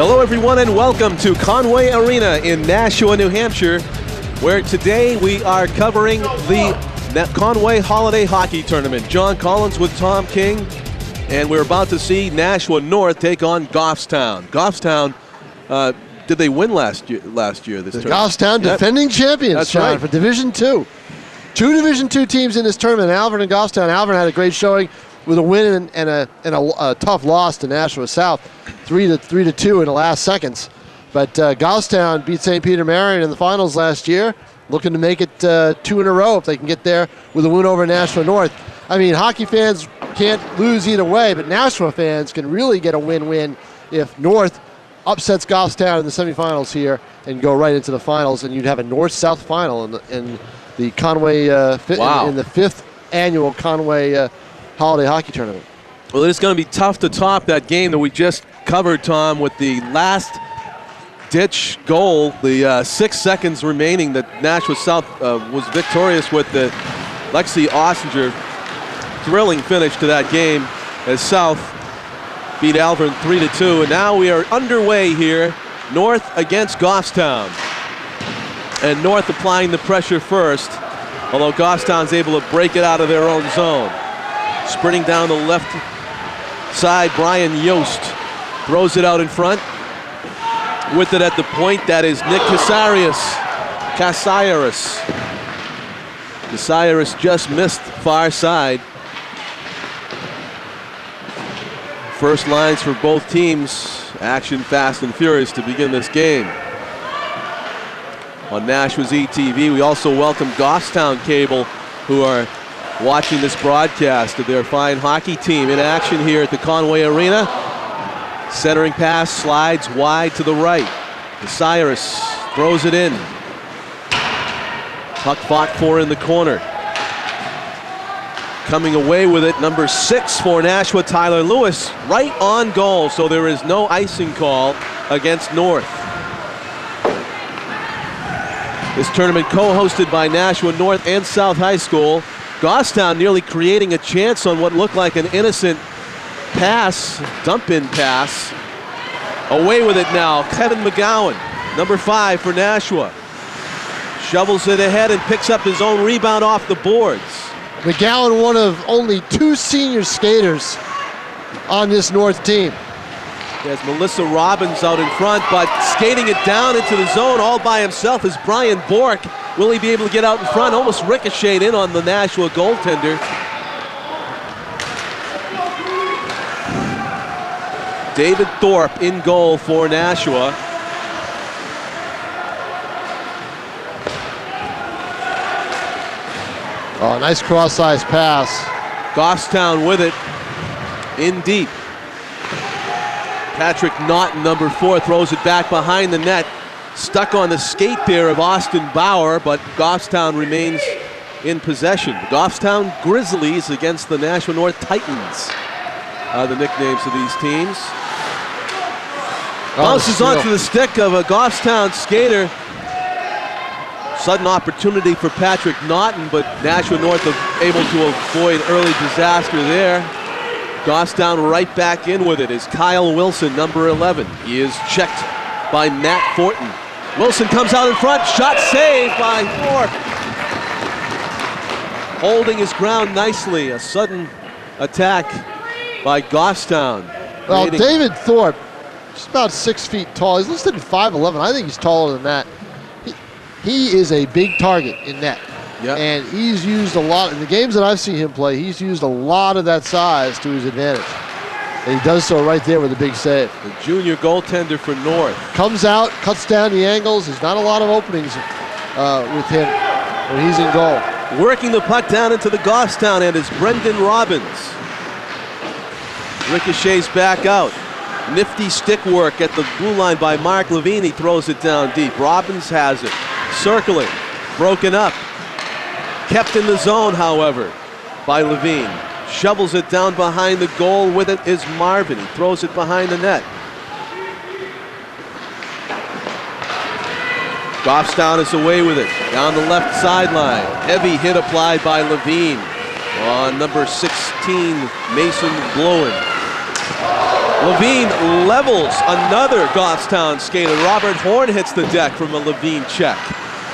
Hello everyone and welcome to Conway Arena in Nashua, New Hampshire, where today we are covering the Conway Holiday Hockey Tournament. John Collins with Tom King, and we're about to see Nashua North take on Goffstown. Goffstown, did they win last year? This tournament? Goffstown defending champions, That's John, right. for Division II. Two Division II teams in this tournament, Alvern and Goffstown. Alvern had a great showing with a win and a tough loss to Nashua South, 3-2 in the last seconds. But Goffstown beat St. Peter Marion in the finals last year, looking to make it 2 in a row if they can get there with a win over Nashua North. I mean, hockey fans can't lose either way, but Nashua fans can really get a win-win if North upsets Goffstown in the semifinals here and go right into the finals, and you'd have a North-South final in the Conway in the 5th annual Conway Holiday Hockey Tournament. Well, it's going to be tough to top that game that we just covered, Tom, with the last ditch goal, the 6 seconds remaining that Nashua South was victorious with the Lexi Ossinger. Thrilling finish to that game as South beat Alvern 3-2, and now we are underway here. North against Goffstown, and North applying the pressure first, although Goffstown's able to break it out of their own zone. Sprinting down the left side, Brian Yost throws it out in front. With it at the point, that is Nick Casares. Casares just missed far side. First lines for both teams. Action fast and furious to begin this game. On Nashua's ETV, we also welcome Goffstown Cable, who are watching this broadcast of their fine hockey team in action here at the Conway Arena. Centering pass slides wide to the right. Casares throws it in. Puck fought for in the corner. Coming away with it, number 6 for Nashua, Tyler Lewis, right on goal, so there is no icing call against North. This tournament co-hosted by Nashua North and South High School. Goffstown nearly creating a chance on what looked like an innocent pass, dump-in pass. Away with it now, Kevin McGowan, number 5 for Nashua. Shovels it ahead and picks up his own rebound off the boards. McGowan, one of only 2 senior skaters on this North team. There's Melissa Robbins out in front, but skating it down into the zone all by himself is Brian Bork. Will he be able to get out in front? Almost ricocheted in on the Nashua goaltender. David Thorpe in goal for Nashua. Oh, nice cross-ice pass. Goffstown with it in deep. Patrick Naughton, number 4, throws it back behind the net. Stuck on the skate there of Austin Bauer, but Goffstown remains in possession. The Goffstown Grizzlies against the Nashua North Titans are the nicknames of these teams. Bounces onto the stick of a Goffstown skater. Sudden opportunity for Patrick Naughton, but Nashua North able to avoid early disaster there. Goffstown right back in with it is Kyle Wilson, number 11. He is checked by Matt Fortin. Wilson comes out in front, shot saved by Thorpe. Holding his ground nicely, a sudden attack by Goffstown. Well, David Thorpe, he's about 6 feet tall. He's listed at 5'11". I think he's taller than that. He is a big target in net. Yep. And he's used a lot, in the games that I've seen him play, he's used a lot of that size to his advantage. And he does so right there with a big save. The junior goaltender for North. Comes out, cuts down the angles. There's not a lot of openings with him when he's in goal. Working the puck down into the Goffstown end is Brendan Robbins. Ricochets back out. Nifty stick work at the blue line by Mark Levine. He throws it down deep. Robbins has it. Circling. Broken up. Kept in the zone, however, by Levine. Shovels it down behind the goal. With it is Marvin. He throws it behind the net. Goffstown is away with it. Down the left sideline. Heavy hit applied by Levine on number 16, Mason Blowen. Levine levels another Goffstown skater. Robert Horn hits the deck from a Levine check.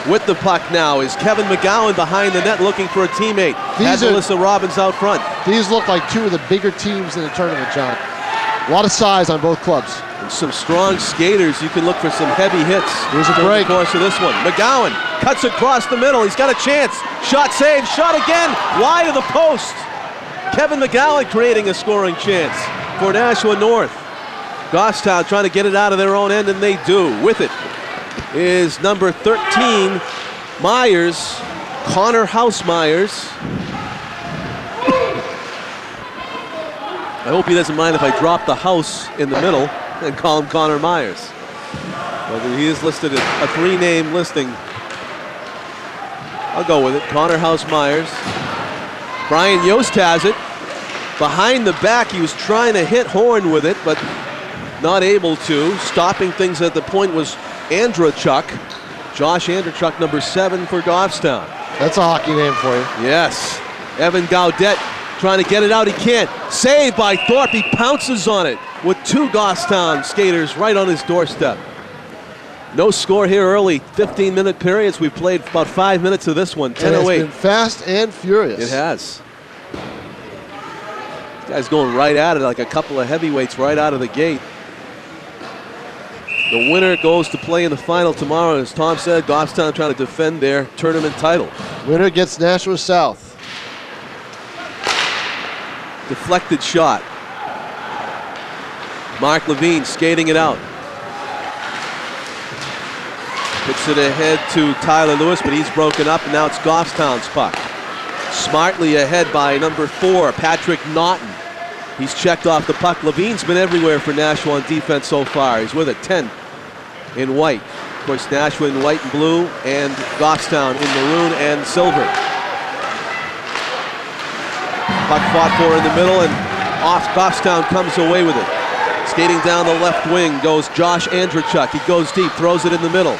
With the puck now is Kevin McGowan behind the net looking for a teammate. Has Melissa Robbins out front. These look like two of the bigger teams in the tournament, John. A lot of size on both clubs. And some strong skaters. You can look for some heavy hits. Here's a break. Of course of this one. McGowan cuts across the middle. He's got a chance. Shot saved. Shot again. Wide of the post. Kevin McGowan creating a scoring chance for Nashua North. Goffstown trying to get it out of their own end, and they do. With it is number 13, Myers, Connor House Myers. I hope he doesn't mind if I drop the house in the middle and call him Connor Myers. But he is listed as a three-name listing. I'll go with it. Connor House Myers. Brian Yost has it. Behind the back, he was trying to hit Horn with it, but not able to. Stopping things at the point was Andrachuk. Josh Andrachuk, number 7 for Goffstown. That's a hockey name for you. Yes. Evan Gaudet trying to get it out. He can't. Saved by Thorpe. He pounces on it with 2 Goffstown skaters right on his doorstep. No score here early. 15-minute periods. We've played about 5 minutes of this one. 10:08. It's been fast and furious. It has. This guy's going right at it like a couple of heavyweights right out of the gate. The winner goes to play in the final tomorrow. As Tom said, Goffstown trying to defend their tournament title. Winner gets Nashua South. Deflected shot. Mark Levine skating it out. Puts it ahead to Tyler Lewis, but he's broken up, and now it's Goffstown's puck. Smartly ahead by number 4, Patrick Naughton. He's checked off the puck. Levine's been everywhere for Nashua on defense so far. He's with it, 10 in white. Of course, Nashua in white and blue, and Goffstown in maroon and silver. Puck fought for in the middle, and off Goffstown comes away with it. Skating down the left wing goes Josh Andrachuk. He goes deep, throws it in the middle.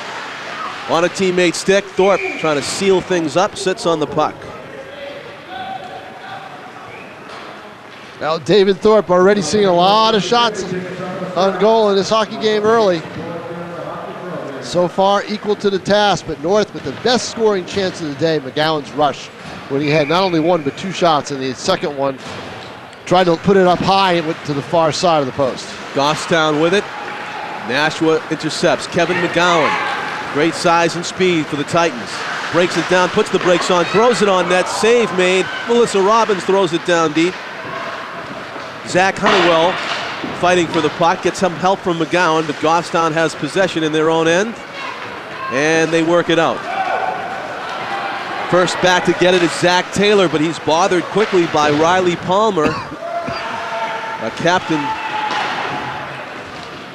On a teammate's stick, Thorpe trying to seal things up, sits on the puck. Now David Thorpe already seeing a lot of shots on goal in this hockey game early. So far equal to the task, but North with the best scoring chance of the day, McGowan's rush, when he had not only 1 but 2 shots, and the second one tried to put it up high and went to the far side of the post. Goffstown with it. Nashua intercepts. Kevin McGowan, great size and speed for the Titans. Breaks it down, puts the brakes on, throws it on net, save made. Melissa Robbins throws it down deep. Zach Honeywell fighting for the puck, gets some help from McGowan, but Goffstown has possession in their own end, and they work it out. First back to get it is Zach Taylor, but he's bothered quickly by Riley Palmer, a captain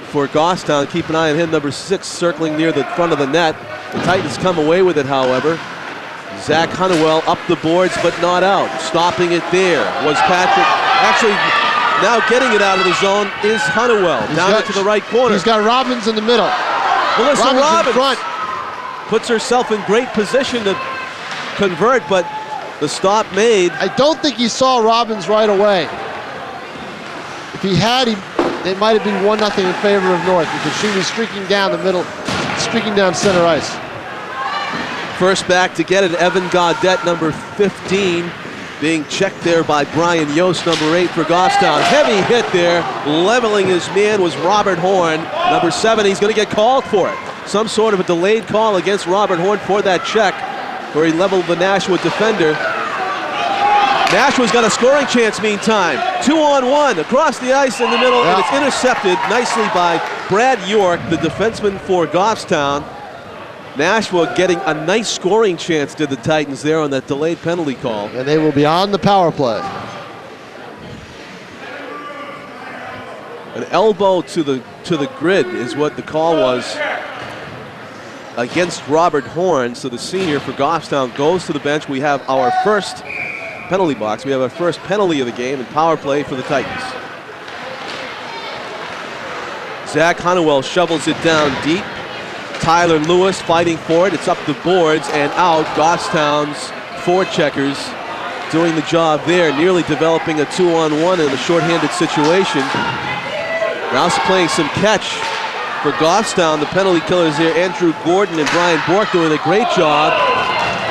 for Goffstown. Keep an eye on him, number 6, circling near the front of the net. The Titans come away with it, however. Zach Honeywell up the boards, but not out. Stopping it there was Patrick. Actually, now getting it out of the zone is Honeywell. Down to the right corner. He's got Robbins in the middle. Melissa Robbins in front. Puts herself in great position to convert, but the stop made. I don't think he saw Robbins right away. If he had, it might have been 1-0 in favor of North, because she was streaking down the middle, streaking down center ice. First back to get it, Evan Gaudet, number 15, being checked there by Brian Yost, number 8 for Goffstown. Heavy hit there, leveling his man was Robert Horn, number 7. He's going to get called for it. Some sort of a delayed call against Robert Horn for that check, where he leveled the Nashua defender. Nashua's got a scoring chance meantime. 2-on-1 across the ice in the middle, and it's intercepted nicely by Brad York, the defenseman for Goffstown. Nashua getting a nice scoring chance, did the Titans there on that delayed penalty call. And they will be on the power play. An elbow to the grid is what the call was against Robert Horn. So the senior for Goffstown goes to the bench. We have our first penalty box. We have our first penalty of the game and power play for the Titans. Zach Honeywell shovels it down deep. Tyler Lewis fighting for it. It's up the boards and out. Goffstown's forecheckers doing the job there, nearly developing a 2-on-1 in a shorthanded situation. Rouse playing some catch for Goffstown. The penalty killers here, Andrew Gordon and Brian Bork, doing a great job.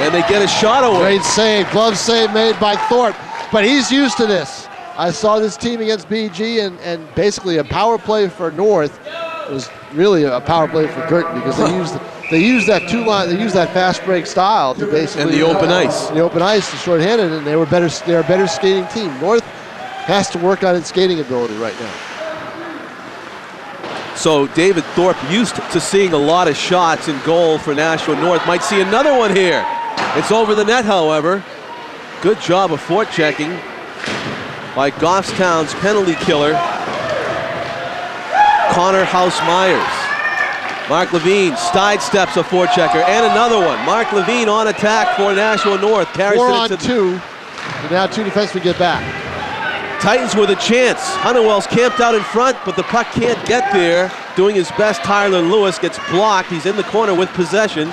And they get a shot away. Great save, glove save made by Thorpe. But he's used to this. I saw this team against BG and basically a power play for North. It was really a power play for Girton because they used that fast break style to basically and the open ice. The open ice, the shorthanded, and they're a better skating team. North has to work on its skating ability right now. So David Thorpe, used to seeing a lot of shots in goal for Nashua North, might see another one here. It's over the net, however. Good job of forechecking by Goffstown's penalty killer, Connor House-Myers. Mark Levine sidesteps a forechecker, and another one. Mark Levine on attack for Nashua North. Carries 4 it on into 2, and now 2 defensemen get back. Titans with a chance. Honeywell's camped out in front, but the puck can't get there. Doing his best, Tyler Lewis gets blocked. He's in the corner with possession.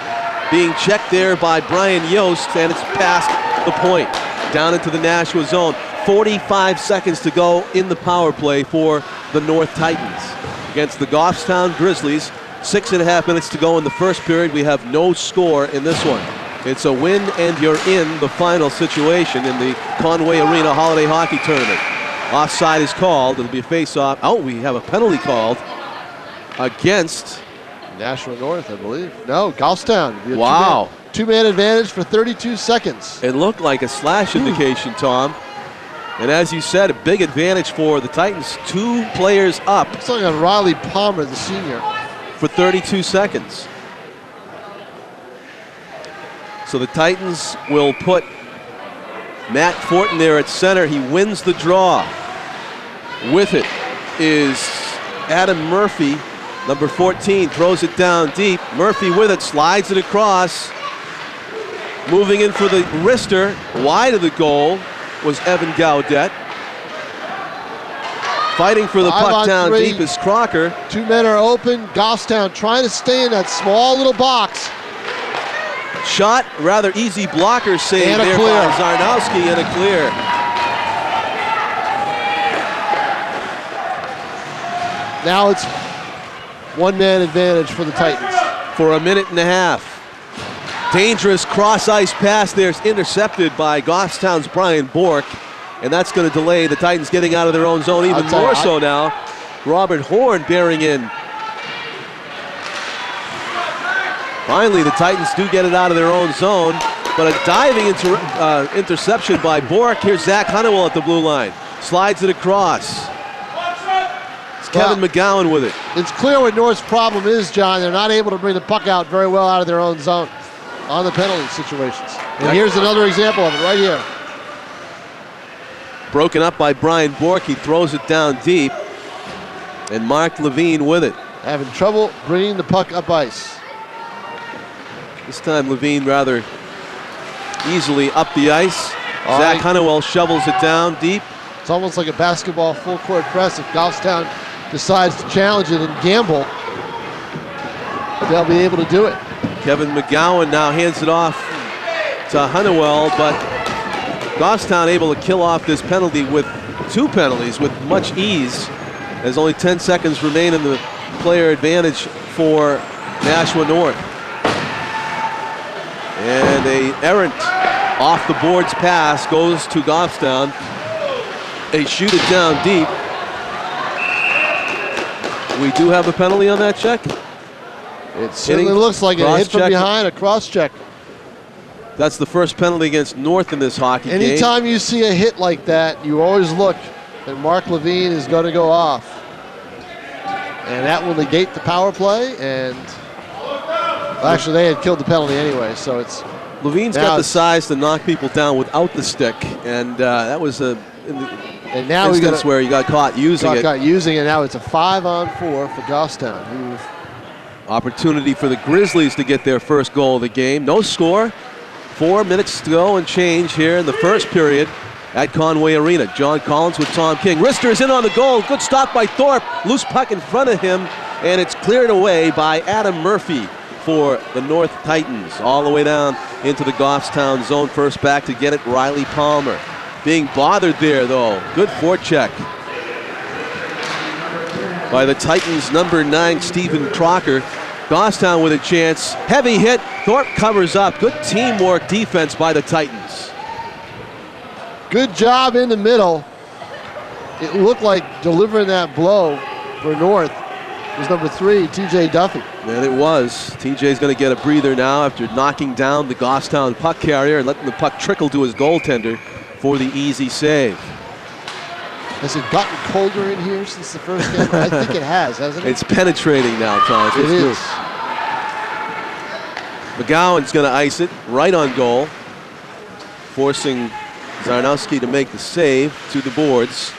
Being checked there by Brian Yost, and it's past the point. Down into the Nashua zone. 45 seconds to go in the power play for the North Titans against the Goffstown Grizzlies. 6.5 minutes to go in the first period. We have no score in this one. It's a win and you're in the final situation in the Conway Arena Holiday Hockey Tournament. Offside is called. It'll be a face-off. Oh, we have a penalty called against Nashua North, I believe. No, Goffstown. Wow. Two-man advantage for 32 seconds. It looked like a slash indication, Tom. And as you said, a big advantage for the Titans. 2 players up. It's like on Riley Palmer, the senior. For 32 seconds. So the Titans will put Matt Fortin there at center. He wins the draw. With it is Adam Murphy, number 14, throws it down deep. Murphy with it, slides it across. Moving in for the wrister, wide of the goal, was Evan Gaudet. Fighting for the puck down deep is Crocker. 2 men are open. Goffstown trying to stay in that small little box. Shot, rather easy blocker save and there clear. by Zarnowski, and a clear. Now it's 1-man advantage for the Titans. For a minute and a half. Dangerous cross-ice pass there is intercepted by Goffstown's Brian Bork, and that's going to delay the Titans getting out of their own zone even more so now. Robert Horn bearing in. Finally, the Titans do get it out of their own zone, but a diving interception by Bork. Here's Zach Honeywell at the blue line. Slides it across. It's Kevin McGowan with it. It's clear what North's problem is, John. They're not able to bring the puck out very well out of their own zone on the penalty situations. And here's another example of it right here. Broken up by Brian Bork. He throws it down deep. And Mark Levine with it. Having trouble bringing the puck up ice. This time Levine rather easily up the ice. Zach Honeywell shovels it down deep. It's almost like a basketball full court press. If Goffstown decides to challenge it and gamble, they'll be able to do it. Kevin McGowan now hands it off to Honeywell, but Goffstown able to kill off this penalty with 2 penalties with much ease. There's only 10 seconds remain in the player advantage for Nashua North. And a errant off the boards pass goes to Goffstown. They shoot it down deep. We do have a penalty on that check. It certainly looks like a hit from behind, a cross check. That's the first penalty against North in this hockey game. Anytime you see a hit like that, you always look that Mark Levine is going to go off. And that will negate the power play. And well, actually, they had killed the penalty anyway, so it's... Levine's got the size to knock people down without the stick, and that was a instance where he got caught using it. Now it's a 5-on-4 for Goffstown. Opportunity for the Grizzlies to get their first goal of the game. No score. 4 minutes to go and change here in the first period at Conway Arena. John Collins with Tom King. Rister is in on the goal. Good stop by Thorpe. Loose puck in front of him, and it's cleared away by Adam Murphy for the North Titans. All the way down into the Goffstown zone. First back to get it, Riley Palmer. Being bothered there, though. Good forecheck. by the Titans' number 9, Stephen Crocker. Goffstown with a chance. Heavy hit. Thorpe covers up. Good teamwork defense by the Titans. Good job in the middle. It looked like delivering that blow for North was number 3, TJ Duffy. And it was. TJ's going to get a breather now after knocking down the Goffstown puck carrier and letting the puck trickle to his goaltender for the easy save. Has it gotten colder in here since the first game? I think it has, hasn't it? It's penetrating now, Tom. It is. McGowan's going to ice it right on goal, forcing Zarnowski to make the save to the boards.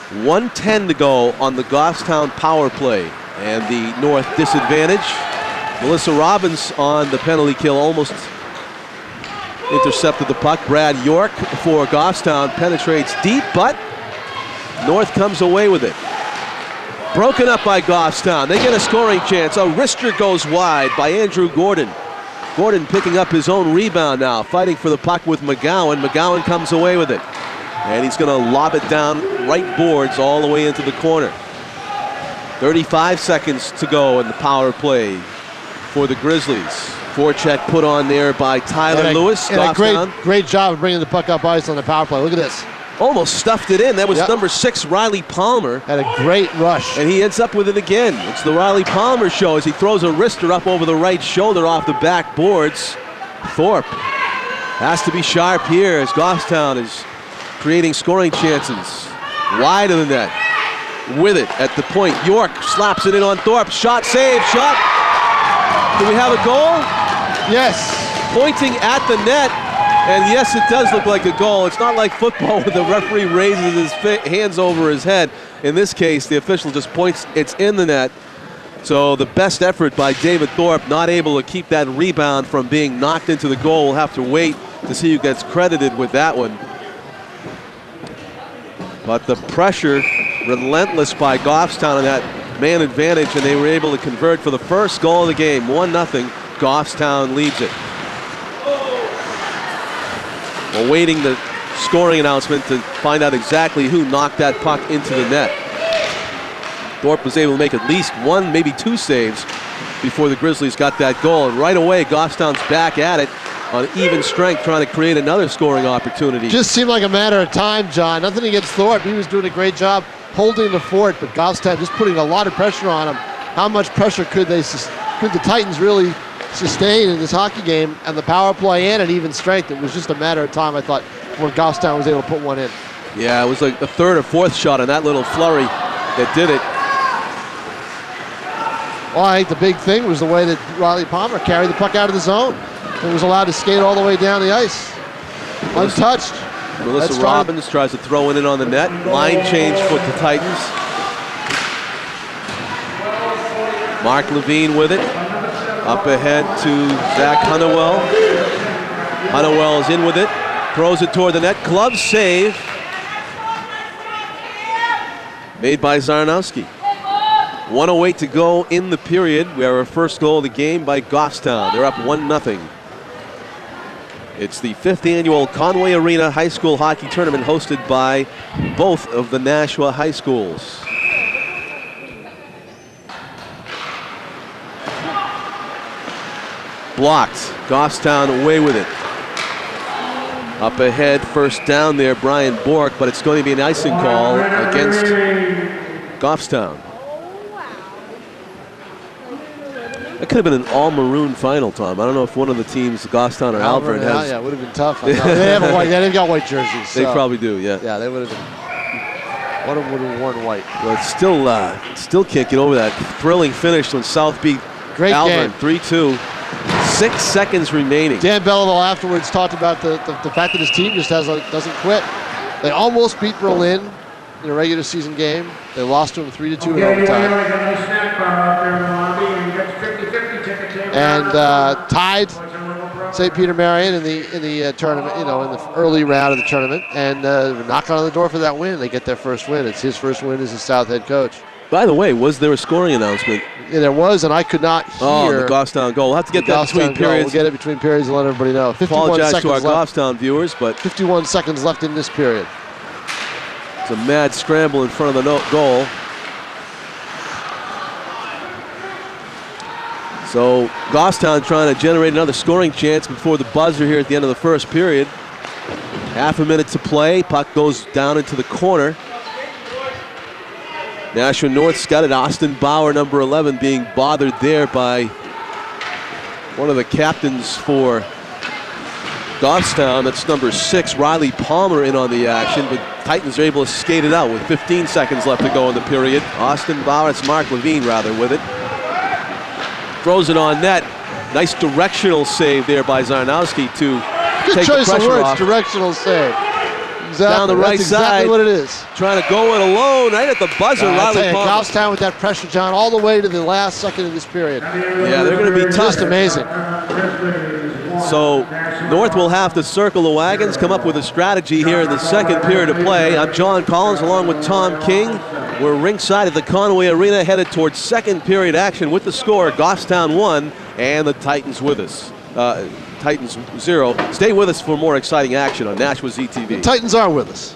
1:10 to go on the Goffstown power play, and the North disadvantage. Melissa Robbins on the penalty kill almost intercepted the puck. Brad York for Goffstown penetrates deep, but North comes away with it. Broken up by Goffstown. They get a scoring chance. A wrister goes wide by Andrew Gordon. Gordon picking up his own rebound now, fighting for the puck with McGowan. McGowan comes away with it. And he's going to lob it down right boards all the way into the corner. 35 seconds to go in the power play for the Grizzlies. Forecheck put on there by Tyler Lewis. And a great job of bringing the puck up ice on the power play. Look at this. Almost stuffed it in. That was number 6, Riley Palmer. Had a great rush. And he ends up with it again. It's the Riley Palmer show as he throws a wrister up over the right shoulder off the back boards. Thorpe has to be sharp here as Goffstown is creating scoring chances. Wide of the net. With it at the point. York slaps it in on Thorpe. Shot, save, shot. Do we have a goal? Yes. Pointing at the net. And yes, it does look like a goal. It's not like football where the referee raises his hands over his head. In this case, the official just points, it's in the net. So the best effort by David Thorpe, not able to keep that rebound from being knocked into the goal. We'll have to wait to see who gets credited with that one. But the pressure, relentless by Goffstown on that man advantage, and they were able to convert for the first goal of the game. 1-0, Goffstown leads it. Awaiting the scoring announcement to find out exactly who knocked that puck into the net. Thorpe was able to make at least one, maybe 2 saves before the Grizzlies got that goal. And right away, Goffstown's back at it on even strength, trying to create another scoring opportunity. Just seemed like a matter of time, John. Nothing against Thorpe. He was doing a great job holding the fort, but Goffstown just putting a lot of pressure on him. How much pressure could the Titans really sustain in this hockey game, and the power play and at even strength? It was just a matter of time, I thought, before Goffstown was able to put one in. Yeah, it was like the 3rd or 4th shot on that little flurry that did it. Well, I think the big thing was the way that Riley Palmer carried the puck out of the zone and was allowed to skate all the way down the ice, untouched. Melissa Robbins tries to throw it in on the net. Line change for the Titans. Mark Levine with it. Up ahead to Zach Hunnewell. Hunnewell is in with it. Throws it toward the net. Glove save. Made by Zarnowski. 1:08 to go in the period. We have our first goal of the game by Goffstown. They're up 1-0. It's the 5th annual Conway Arena High School Hockey Tournament hosted by both of the Nashua high schools. Blocked. Goffstown away with it. Up ahead, first down there, Brian Bork, but it's going to be an icing call against Goffstown. That could have been an all-maroon final, Tom. I don't know if one of the teams, Goffstown or Alvern, has. Yeah, it would have been tough. They have a white. Yeah, they've got white jerseys. So. They probably do. Yeah. Yeah, they would have been. One of them would have worn white. Well, it's still can't get over that thrilling finish when South beat Alvern 3-2. 6 seconds remaining. Dan Belleville afterwards talked about the fact that his team just doesn't quit. They almost beat Berlin in a regular season game. They lost to them 3-2 in overtime. And tied St. Peter Marion in the tournament, in the early round of the tournament, and knock on the door for that win. They get their first win. It's his first win as a South head coach. By the way, was there a scoring announcement? Yeah, there was, and I could not hear. Oh, the Goffstown goal. We'll have to get that between periods. We'll get it between periods and let everybody know. Apologize to our Goffstown viewers, but 51 seconds left in this period. It's a mad scramble in front of the goal. So Goffstown trying to generate another scoring chance before the buzzer here at the end of the first period. Half a minute to play. Puck goes down into the corner. Nashua North's got it. Austin Bauer, number 11, being bothered there by one of the captains for Goffstown. That's number 6, Riley Palmer, in on the action, but Titans are able to skate it out with 15 seconds left to go in the period. Austin Bauer, it's Mark Levine rather, with it. Throws it on net. Nice directional save there by Zarnowski to Good take the choice of pressure words, off. directional save. Exactly. Down the right That's exactly side. what it is. Trying to go it alone right at the buzzer. Riley Palmer. Goffstown with that pressure, John, all the way to the last second of this period. Yeah, they're going to be tough. Just amazing. So North will have to circle the wagons, come up with a strategy here in the second period of play. I'm John Collins along with Tom King. We're ringside at the Conway Arena, headed towards second period action with the score. Goffstown 1 and the Titans with us. Titans 0. Stay with us for more exciting action on Nashua ZTV. The Titans are with us.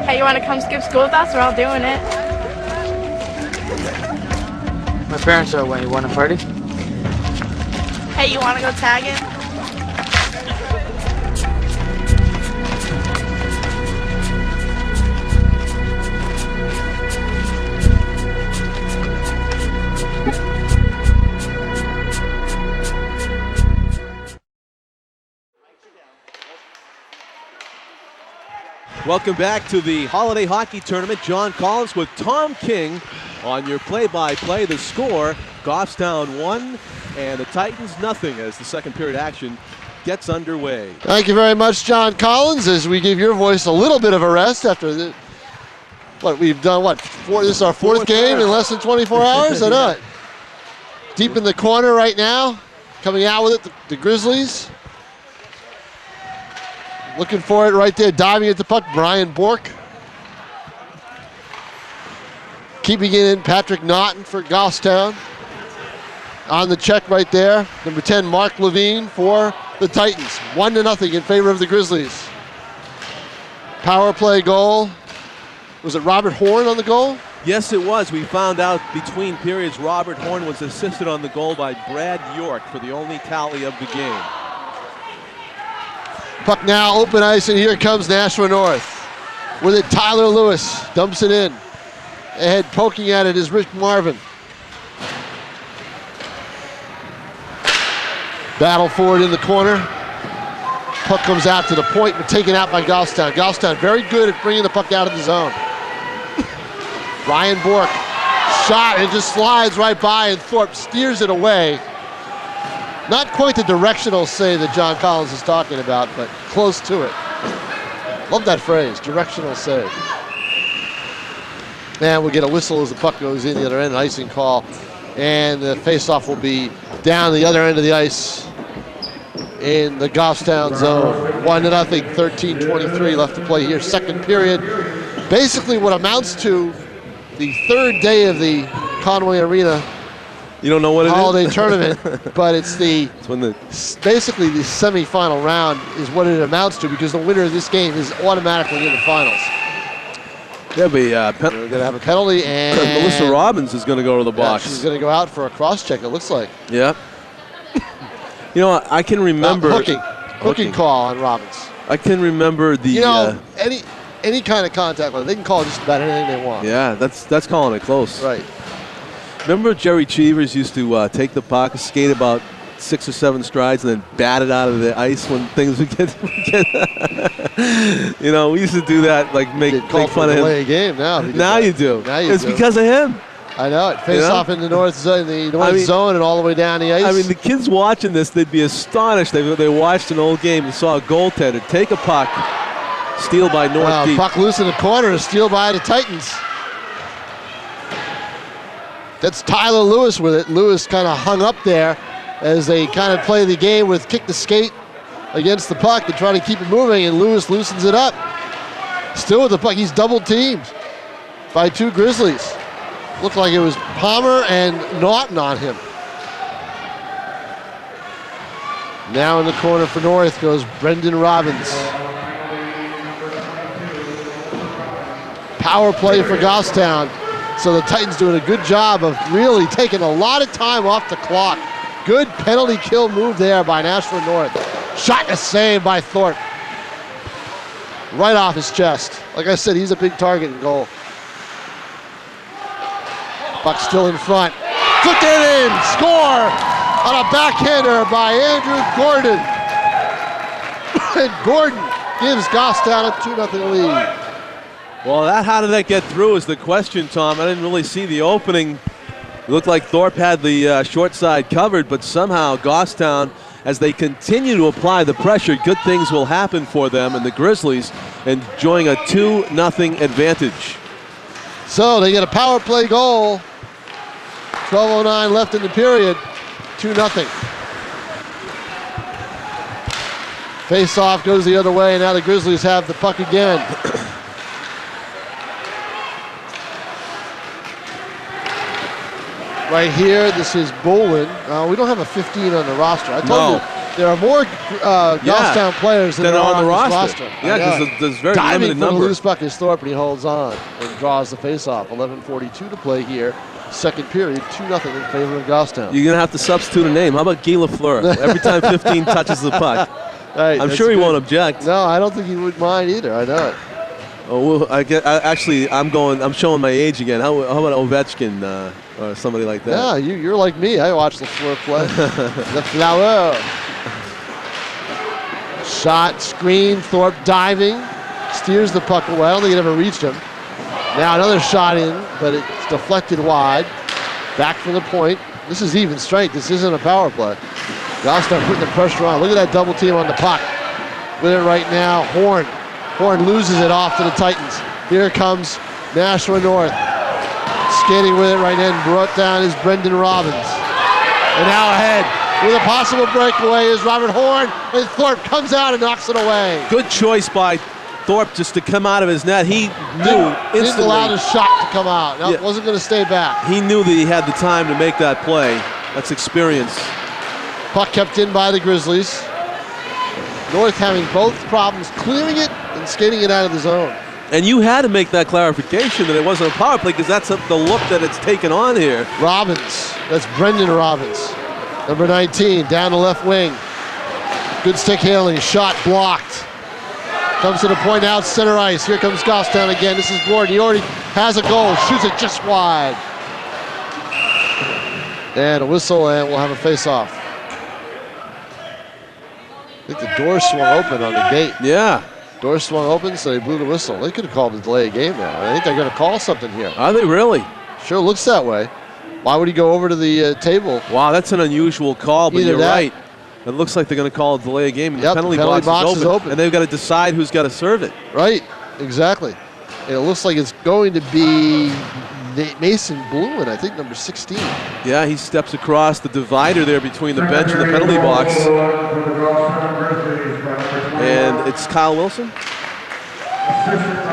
Hey, you want to come skip school with us? We're all doing it. My parents are away. You want a party? Hey, you want to go tagging? Welcome back to the Holiday Hockey Tournament. John Collins with Tom King on your play-by-play. The score, Goffstown 1 and the Titans nothing as the second period action gets underway. Thank you very much, John Collins, as we give your voice a little bit of a rest after we've done, this is our fourth game in less than 24 hours? I know it. Deep in the corner right now, coming out with it, the Grizzlies. Looking for it right there, diving at the puck, Brian Bork. Keeping it in, Patrick Naughton for Goffstown. On the check right there, number 10, Mark Levine for the Titans. 1-0 in favor of the Grizzlies. Power play goal. Was it Robert Horn on the goal? Yes, it was. We found out between periods Robert Horn was assisted on the goal by Brad York for the only tally of the game. Puck now, open ice, and here comes Nashua North. With it, Tyler Lewis dumps it in. Ahead, poking at it is Rick Marvin. Battle forward in the corner. Puck comes out to the point, but taken out by Goffstown. Goffstown very good at bringing the puck out of the zone. Ryan Bork, shot, and just slides right by, and Thorpe steers it away. Not quite the directional save that John Collins is talking about, but close to it. Love that phrase, directional save. And we'll get a whistle as the puck goes in the other end, an icing call. And the faceoff will be down the other end of the ice in the Goffstown zone. 1-0, 13:23 left to play here. Second period. Basically what amounts to the third day of the Conway Arena You don't know what it holiday is? tournament, but it's basically the semifinal round is what it amounts to, because the winner of this game is automatically in the finals. There'll be We're going to have a penalty, and Melissa Robbins is going to go to the box. she's going to go out for a cross check, it looks like. Yeah. You know, I can remember Hooking call on Robbins. I can remember the. Any kind of contact, they can call just about anything they want. Yeah, that's calling it close. Right. Remember Jerry Cheevers used to take the puck, skate about 6 or 7 strides, and then bat it out of the ice when things would get you know, we used to do that, like make fun of him. Delay a game now. Now you do. It's because of him. I know it. Face off in the north zone, zone, and all the way down the ice. I mean, the kids watching this, they'd be astonished. They watched an old game and saw a goaltender take a puck, steal by North deep. Puck loose in the corner, steal by the Titans. That's Tyler Lewis with it. Lewis kind of hung up there as they kind of play the game with kick the skate against the puck to try to keep it moving, and Lewis loosens it up. Still with the puck, he's double teamed by 2 Grizzlies. Looked like it was Palmer and Naughton on him. Now in the corner for North goes Brendan Robbins. power play for Goffstown. So the Titans doing a good job of really taking a lot of time off the clock. Good penalty kill move there by Nashua North. Shot and a save by Thorpe. Right off his chest. Like I said, he's a big target in goal. Buck still in front. Flicked it in. Score on a backhander by Andrew Gordon. And Gordon gives Goffstown a 2-0 lead. Well, how did that get through is the question, Tom. I didn't really see the opening. It looked like Thorpe had the short side covered, but somehow Goffstown, as they continue to apply the pressure, good things will happen for them, and the Grizzlies enjoying a 2-0 advantage. So they get a power play goal. 12:09 left in the period. 2-0. Face-off goes the other way, and now the Grizzlies have the puck again. Right here, this is Bolin. We don't have a 15 on the roster. I told you there are more Goffstown players than are on the roster. Yeah, because there's very diving limited number. The loose puck is Thorpe, and he holds on and draws the face-off. 11:42 to play here. Second period, 2-0 in favor of Goffstown. You're going to have to substitute a name. How about Guy Lafleur? Every time 15 touches the puck. Right, I'm sure he won't object. No, I don't think he would mind either. I know it. Oh, well, I'm showing my age again. How about Ovechkin or somebody like that? Yeah, you're like me. I watch Lafleur play. Lafleur. Shot, screen, Thorpe diving, steers the puck away. I don't think it ever reached him. Now another shot in, but it's deflected wide. Back from the point. This is even strength. This isn't a power play. Goffstown putting the pressure on. Look at that double team on the puck. With it right now, Horn. Horn loses it off to the Titans. Here comes Nashua North. Skating with it right in. Brought down is Brendan Robbins. And now ahead with a possible breakaway is Robert Horn. And Thorpe comes out and knocks it away. Good choice by Thorpe just to come out of his net. He knew instantly. Didn't allow the shot to come out. No, it wasn't going to stay back. He knew that he had the time to make that play. That's experience. Puck kept in by the Grizzlies. North having both problems clearing it and skating it out of the zone. And you had to make that clarification that it wasn't a power play because that's the look that it's taken on here. Robbins, that's Brendan Robbins. Number 19, down the left wing. Good stick handling, shot blocked. Comes to the point out, center ice. Here comes Goffstown again. This is Gordon. He already has a goal, shoots it just wide. And a whistle, and we'll have a face-off. I think the door swung open on the gate. Yeah. Door swung open, so they blew the whistle. They could have called a delay of game now. I think they're going to call something here. Are they really? Sure looks that way. Why would he go over to the table? Wow, that's an unusual call, but you're right. It looks like they're going to call a delay of game. And the penalty box is open. And they've got to decide who's got to serve it. Right, exactly. And it looks like it's going to be Mason Bluin, I think, number 16. Yeah, he steps across the divider there between the bench and the penalty box. And it's Kyle Wilson?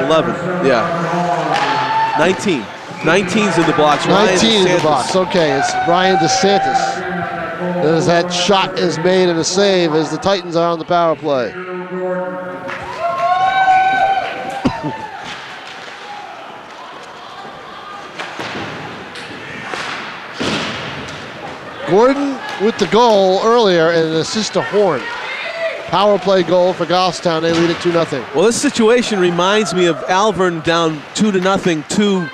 11, yeah. 19. 19's in the box. 19 in the box, okay. It's Ryan DeSantis. As that shot is made and a save as the Titans are on the power play. Gordon with the goal earlier and an assist to Horn. Power play goal for Goffstown. They lead it 2-0. Well, this situation reminds me of Alvern down 2-0 to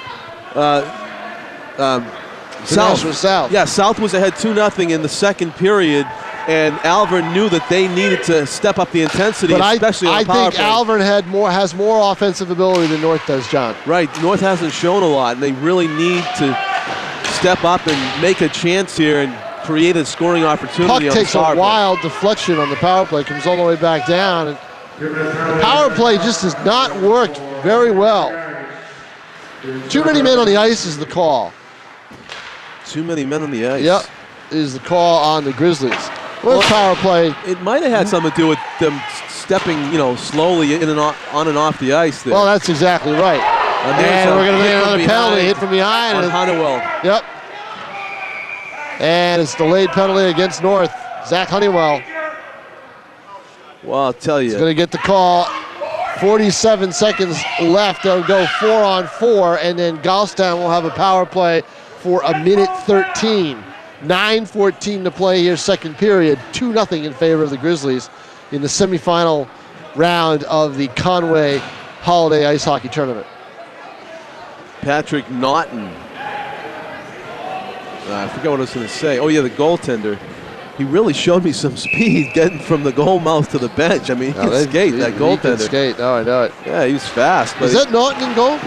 South. Yeah, South was ahead 2-0 in the second period, and Alvern knew that they needed to step up the intensity, especially on power play. I think Alvern has more offensive ability than North does, John. Right, North hasn't shown a lot, and they really need to step up and make a chance here and create a scoring opportunity. Puck takes a wild deflection on the power play, comes all the way back down, and the power play just has not worked very well. Too many men on the ice is the call. Too many men on the ice. Yep, is the call on the Grizzlies. Well, power play. It might have had something to do with them stepping, slowly in and on and off the ice there. Well, that's exactly right. And we're going to get another penalty hit from behind. On Honeywell. Yep. And it's delayed penalty against North. Zach Honeywell. Well, I'll tell you. He's going to get the call 47 seconds left. They'll go 4-on-4, and then Goffstown will have a power play for a minute 13. 9:14 to play here, second period. 2-0 in favor of the Grizzlies in the semifinal round of the Conway Holiday Ice Hockey Tournament. Patrick Naughton. I forgot what I was going to say. Oh, yeah, the goaltender. He really showed me some speed getting from the goal mouth to the bench. I mean, he can skate, that goaltender. He can skate. Oh, I know it. Yeah, he was fast. But is that Naughton in goal?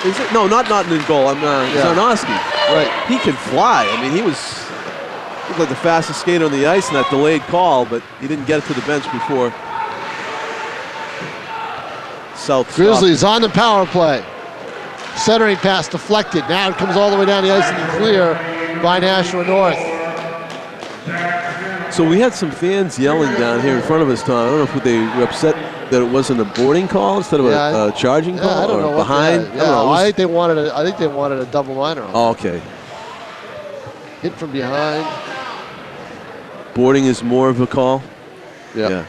Is it? No, not Naughton in goal. Zarnowski. Right. He can fly. I mean, he looked like the fastest skater on the ice in that delayed call, but he didn't get it to the bench before South Grizzlies on the power play. Centering pass deflected. Now it comes all the way down the ice and clear by Nashua North. So we had some fans yelling down here in front of us, Tom. I don't know if they were upset that it wasn't a boarding call instead of a charging call, I don't know or behind. I don't know. I think they wanted a double minor. Oh, okay. Hit from behind. Boarding is more of a call. Yeah.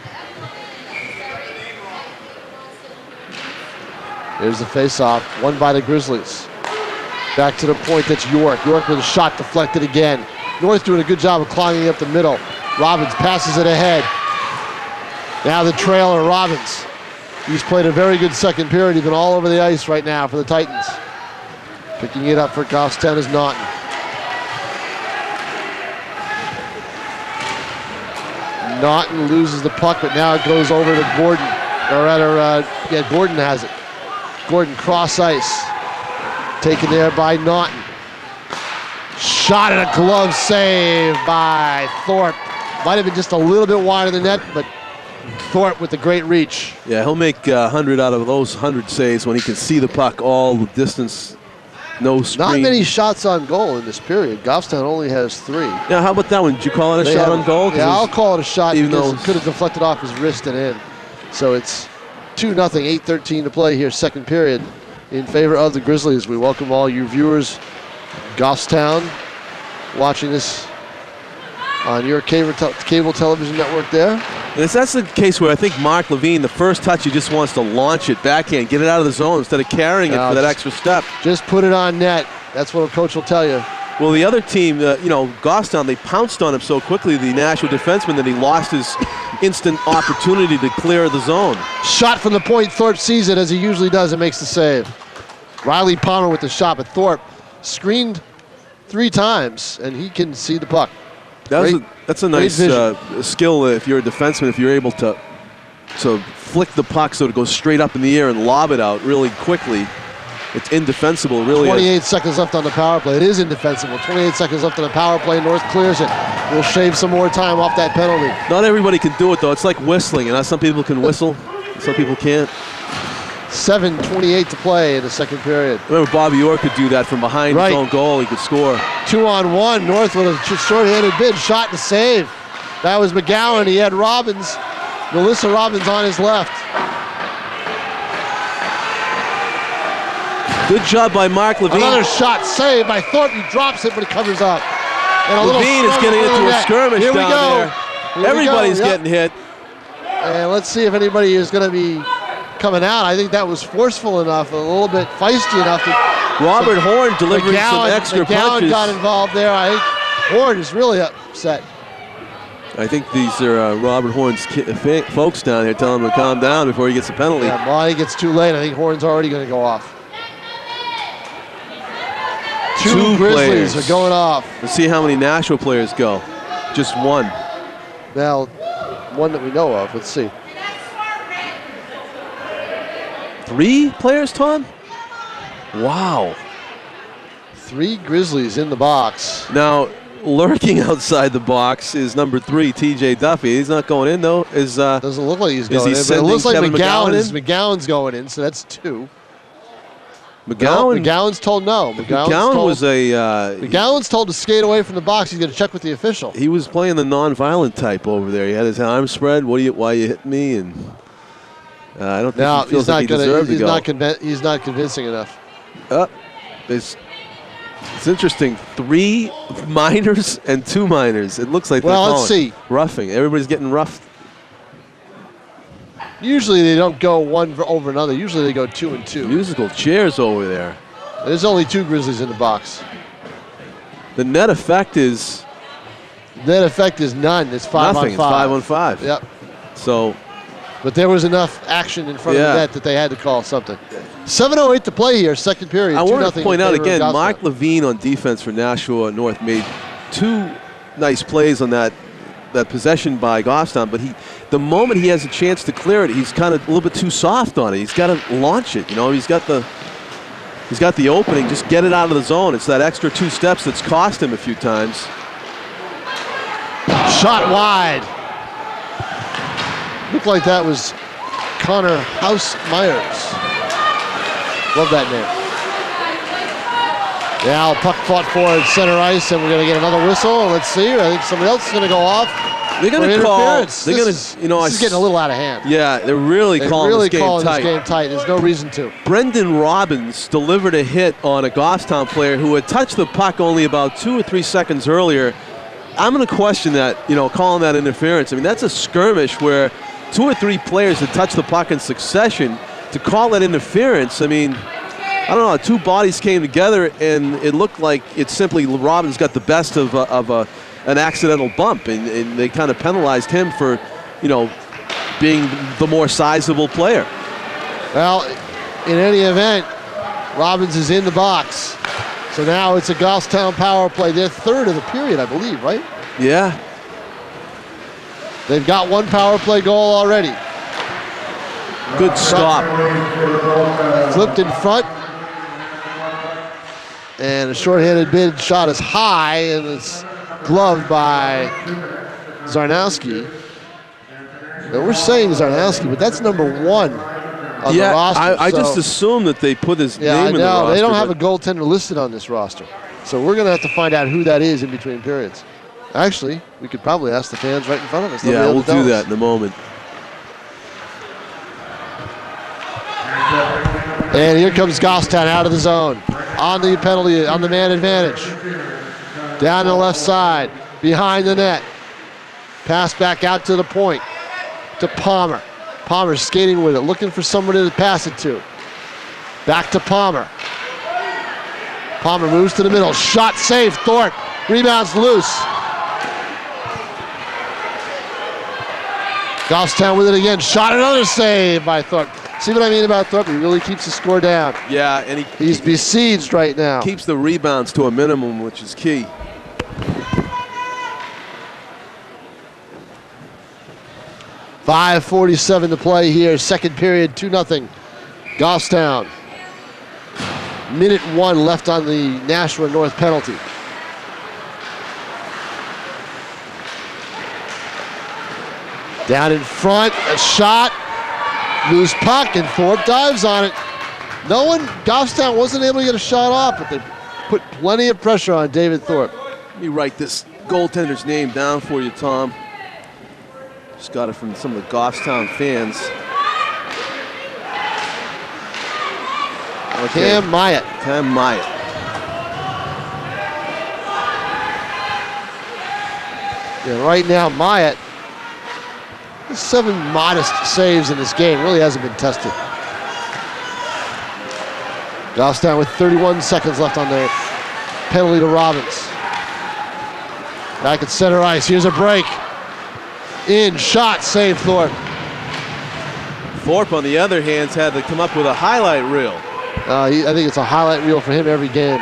There's the face-off, won by the Grizzlies. Back to the point, that's York. York with a shot deflected again. North doing a good job of climbing up the middle. Robbins passes it ahead. Now the trailer, Robbins. He's played a very good second period. He's been all over the ice right now for the Titans. Picking it up for Goffstown is Naughton. Naughton loses the puck, but now it goes over to Gordon. Or rather, Gordon has it. Gordon cross ice. Taken there by Naughton. Shot at a glove save by Thorpe. Might have been just a little bit wide of the net, but Thorpe with the great reach. Yeah, he'll make 100 out of those 100 saves when he can see the puck all the distance, no screen. Not many shots on goal in this period. Goffstown only has 3. Yeah, how about that one? Did you call it a shot on goal? Yeah, I'll call it a shot even because though it could have deflected off his wrist and in. So it's 2-0, 8:13 to play here, second period, in favor of the Grizzlies. We welcome all you viewers, Goffstown, watching this on your cable television network there. And that's the case where I think Mark Levine, the first touch, he just wants to launch it backhand, get it out of the zone instead of carrying it for that extra step. Just put it on net. That's what a coach will tell you. Well, the other team, Goffstown, they pounced on him so quickly, the Nashua defenseman, that he lost his instant opportunity to clear the zone. Shot from the point. Thorpe sees it as he usually does and makes the save. Riley Palmer with the shot, but Thorpe screened 3 times, and he can see the puck. That's a nice skill if you're a defenseman, if you're able to flick the puck so it goes straight up in the air and lob it out really quickly. It's indefensible, really. 28 seconds left on the power play. It is indefensible. 28 seconds left on the power play. North clears it. We'll shave some more time off that penalty. Not everybody can do it, though. It's like whistling. Some people can whistle, some people can't. 7:28 to play in the second period. Remember, Bobby Orr could do that from behind his own goal. He could score. 2-on-1. North with a short-handed bid. Shot to save. That was McGowan. He had Robbins. Melissa Robbins on his left. Good job by Mark Levine. Another shot saved by Thorpe. He drops it, but he covers up. And Levine is getting into a skirmish down there. Everybody's getting hit. And let's see if anybody is going to be coming out. I think that was forceful enough, a little bit feisty enough. Robert Horn delivering some extra punches. Got involved there. I think Horn is really upset. I think these are Robert Horn's folks down here telling him to calm down before he gets a penalty. Yeah, well, I think it's too late. I think Horn's already going to go off. Two Grizzlies are going off. Let's see how many Nashua players go. Just one. Now, one that we know of. Let's see. 3 players, Tom? Wow. 3 Grizzlies in the box. Now, lurking outside the box is number 3, T.J. Duffy. He's not going in, though. Doesn't look like he's going in, but it looks like McGowan's going in, so that's 2. McGowan's told no. McGowan's told to skate away from the box. He's going to check with the official. He was playing the non-violent type over there. He had his arms spread. Why you hit me? And I don't think he feels like he deserved to go. He's not convincing enough. It's interesting. 3 minors and 2 minors. It looks like let's see. Roughing. Everybody's getting roughed. Usually they don't go one over another. Usually they go 2 and 2. Musical chairs over there. There's only 2 Grizzlies in the box. The net effect is Net effect is none. It's 5 nothing. on 5. It's 5 on 5. Yep. So, but there was enough action in front of the net that they had to call something. 7:08 to play here, second period. I want to point out favor of again, Goffstown. Mark Levine on defense for Nashua North made 2 nice plays on that possession by Goffstown, but the moment he has a chance to clear it, he's kind of a little bit too soft on it. He's got to launch it. You know, he's got the opening. Just get it out of the zone. It's that extra 2 steps that's cost him a few times. Shot wide. Looked like that was Connor House-Myers. Love that name. Now puck fought forward center ice, and we're going to get another whistle. Let's see. I think somebody else is going to go off. They're going to call. This is getting a little out of hand. Yeah, they're really calling this game tight. There's no reason to. Brendan Robbins delivered a hit on a Goffstown player who had touched the puck only about 2 or 3 seconds earlier. I'm going to question that, calling that interference. I mean, that's a skirmish where 2 or 3 players had touched the puck in succession. To call that interference, I mean, I don't know, 2 bodies came together and it looked like it's simply Robbins got the best of an accidental bump, and they kind of penalized him for, being the more sizable player. Well, in any event, Robbins is in the box. So now it's a Goffstown power play. They're third of the period, I believe, right? Yeah. They've got 1 power play goal already. Good stop. Flipped in front. And a shorthanded bid shot is high, and it's gloved by Zarnowski. Now we're saying Zarnowski, but that's number 1 on the roster. I just assume that they put his name in the roster. They don't have a goaltender listed on this roster. So we're going to have to find out who that is in between periods. Actually, we could probably ask the fans right in front of us. Yeah, we'll do that in a moment. And here comes Goffstown out of the zone. On the penalty, on the man advantage. Down the left side, behind the net. Pass back out to the point, to Palmer. Palmer's skating with it, looking for somebody to pass it to. Back to Palmer. Palmer moves to the middle. Shot saved. Thorpe rebounds loose. Goffstown with it again. Shot, another save by Thorpe. See what I mean about Thorpe? He really keeps the score down. Yeah, and he's besieged right now. Keeps the rebounds to a minimum, which is key. .5:47 to play here. Second period, 2-0. Goffstown. Minute 1 left on the Nashua North penalty. Down in front, a shot. Loose puck, and Thorpe dives on it. Goffstown wasn't able to get a shot off, but they put plenty of pressure on David Thorpe. Let me write this goaltender's name down for you, Tom. Just got it from some of the Goffstown fans. Okay. Cam Myatt. Cam Myatt. Yeah, right now, Myatt, 7 modest saves in this game, really hasn't been tested. Goffstown with 31 seconds left on the penalty to Robbins. Back at center ice, here's a break. In, shot, save Thorpe. Thorpe, on the other hand, had to come up with a highlight reel. I think it's a highlight reel for him every game.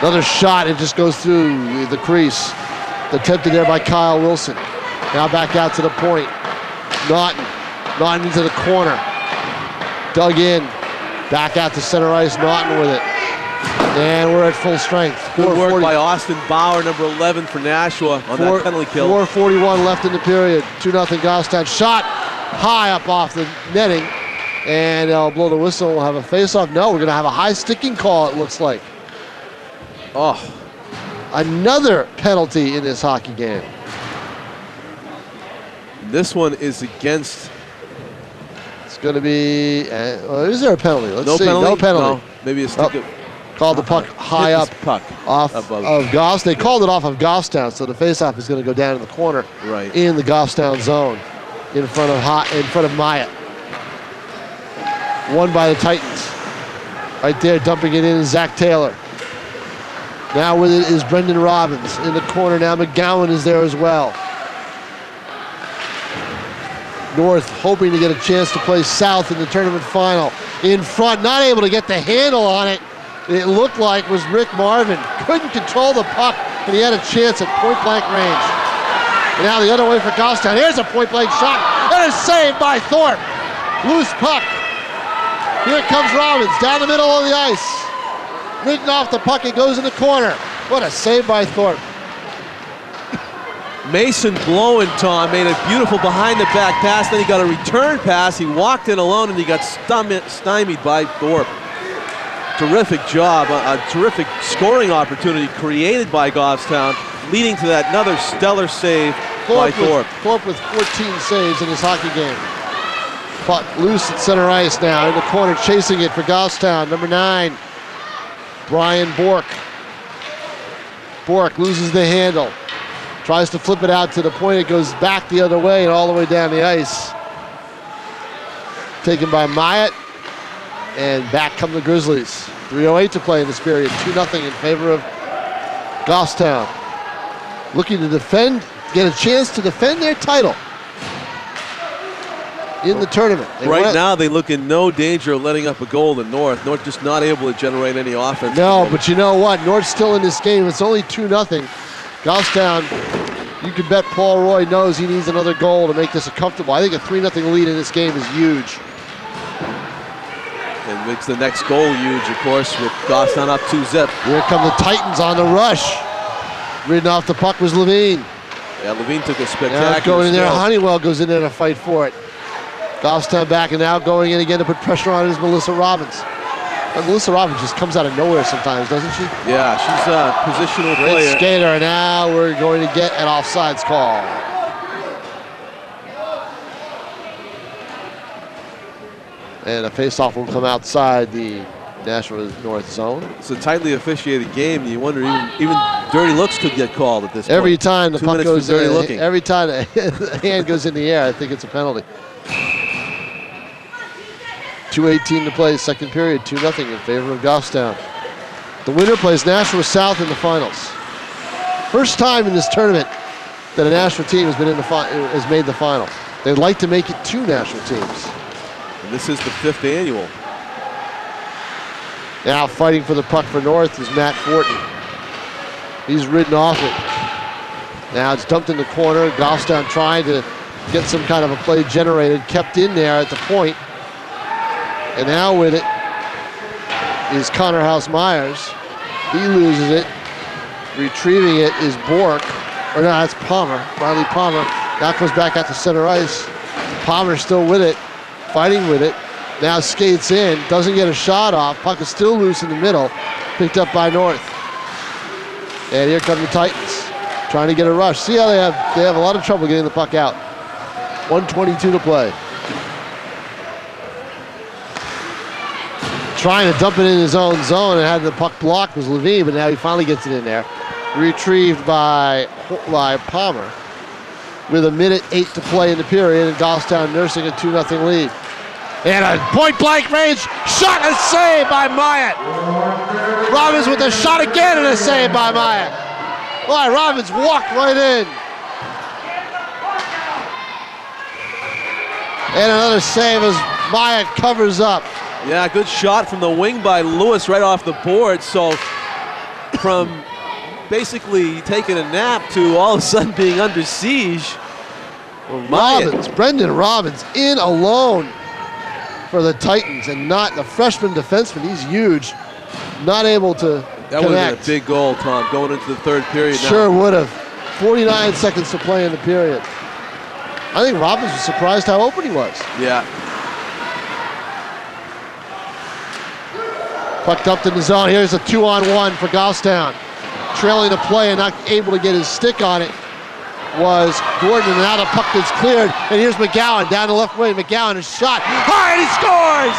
Another shot, it just goes through the crease. Attempted there by Kyle Wilson. Now back out to the point. Naughton into the corner. Dug in. Back out to center ice. Naughton with it. And we're at full strength. Good work by Austin Bauer, number 11 for Nashua on that penalty kill. 4:41 left in the period. 2-0 Goffstown. Shot high up off the netting. And they'll blow the whistle. We'll have a face-off. No, we're going to have a high sticking call, it looks like. Oh. Another penalty in this hockey game. This one is against. It's going to be. Is there a penalty? Let's see. Penalty? No penalty. No, maybe a stick. Called the puck high up off of Goffstown. They called it off of Goffstown, so the faceoff is going to go down in the corner in the Goffstown zone. in front of Myatt. Won by the Titans. Right there, dumping it in is Zach Taylor. Now with it is Brendan Robbins in the corner. Now McGowan is there as well. North hoping to get a chance to play South in the tournament final. In front, not able to get the handle on it. It looked like was Rick Marvin. Couldn't control the puck, and he had a chance at point-blank range. And now the other way for Goffstown. Here's a point-blank shot, and a save by Thorpe. Loose puck. Here comes Robbins down the middle of the ice. Ridden off the puck, it goes in the corner. What a save by Thorpe. Mason Blowen, Tom, made a beautiful behind-the-back pass. Then he got a return pass. He walked in alone, and he got stymied by Thorpe. Terrific job. A terrific scoring opportunity created by Goffstown, leading to that another stellar save by Thorpe. Thorpe with 14 saves in his hockey game. Puck loose at center ice now. In the corner, chasing it for Goffstown. Number 9, Brian Bork. Bork loses the handle. Tries to flip it out to the point. It goes back the other way and all the way down the ice. Taken by Myatt. And back come the Grizzlies. 3:08 to play in this period. 2-0 in favor of Goffstown. Looking to defend, get a chance to defend their title in the tournament. Right now, they look in no danger of letting up a goal to North. North just not able to generate any offense. No, but you know what? North's still in this game. It's only 2-0. Goffstown, you can bet Paul Roy knows he needs another goal to make this a comfortable. I think a 3-0 lead in this game is huge. And makes the next goal huge, of course, with Goffstown up 2-0. Here come the Titans on the rush. Ridden off the puck was Levine. Yeah, Levine took a spectacular Now going in there, steal. Honeywell goes in there to fight for it. Goffstown back, and now going in again to put pressure on is Melissa Robbins. And Melissa Robbins just comes out of nowhere sometimes, doesn't she? Yeah, she's a positional Great player. skater, and now we're going to get an offsides call. And a faceoff will come outside the Nashua North zone. It's a tightly officiated game. You wonder even dirty looks could get called at this point. Every time the 2 puck minutes for goes dirty in, looking. every time the hand goes in the air, I think it's a penalty. 2:18 to play, second period, 2-0 in favor of Goffstown. The winner plays Nashua South in the finals. First time in this tournament that a Nashua team has been in the has made the final. They'd like to make it 2 Nashua teams. And this is the 5th annual. Now fighting for the puck for North is Matt Fortin. He's ridden off it. Now it's dumped in the corner. Goffstown trying to get some kind of a play generated, kept in there at the point. And now with it is Connor House-Myers. He loses it. Retrieving it is Bork. Or no, that's Palmer, Riley Palmer. Now comes back out to center ice. Palmer still with it, fighting with it. Now skates in, doesn't get a shot off. Puck is still loose in the middle, picked up by North. And here come the Titans, trying to get a rush. See how they have a lot of trouble getting the puck out. 1:22 to play. Trying to dump it in his own zone and had the puck blocked was Levine, but now he finally gets it in there. Retrieved by Palmer with 1:08 to play in the period, and Goffstown nursing a 2-0 lead. And a point-blank range shot and save by Myatt. Robbins with a shot again and a save by Myatt. Boy, Robbins walked right in. And another save as Myatt covers up. Yeah, good shot from the wing by Lewis right off the board. So from basically taking a nap to all of a sudden being under siege. Robbins, Brendan Robbins in alone for the Titans, and not the freshman defenseman. He's huge, not able to That would have been a big goal, Tom, going into the third period now. Sure would have. 49 seconds to play in the period. I think Robbins was surprised how open he was. Yeah. Puck dumped in the zone. Here's a 2-on-1 for Goffstown. Trailing the play and not able to get his stick on it was Gordon, and now the puck is cleared. And here's McGowan down the left wing. McGowan is shot high, and he scores!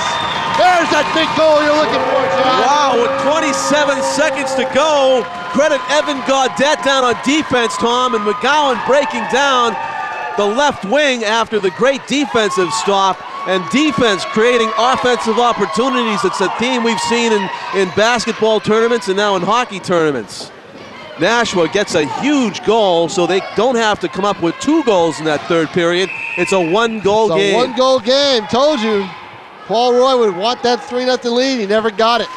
There's that big goal you're looking for, John. Wow, with 27 seconds to go. Credit Evan Gaudette down on defense, Tom, and McGowan breaking down. the left wing after the great defensive stop, and defense creating offensive opportunities. It's a theme we've seen in basketball tournaments and now in hockey tournaments. Nashua gets a huge goal, so they don't have to come up with 2 goals in that third period. It's a 1-goal game. It's a 1-goal game. Told you. Paul Roy would want that 3-0 lead. He never got it.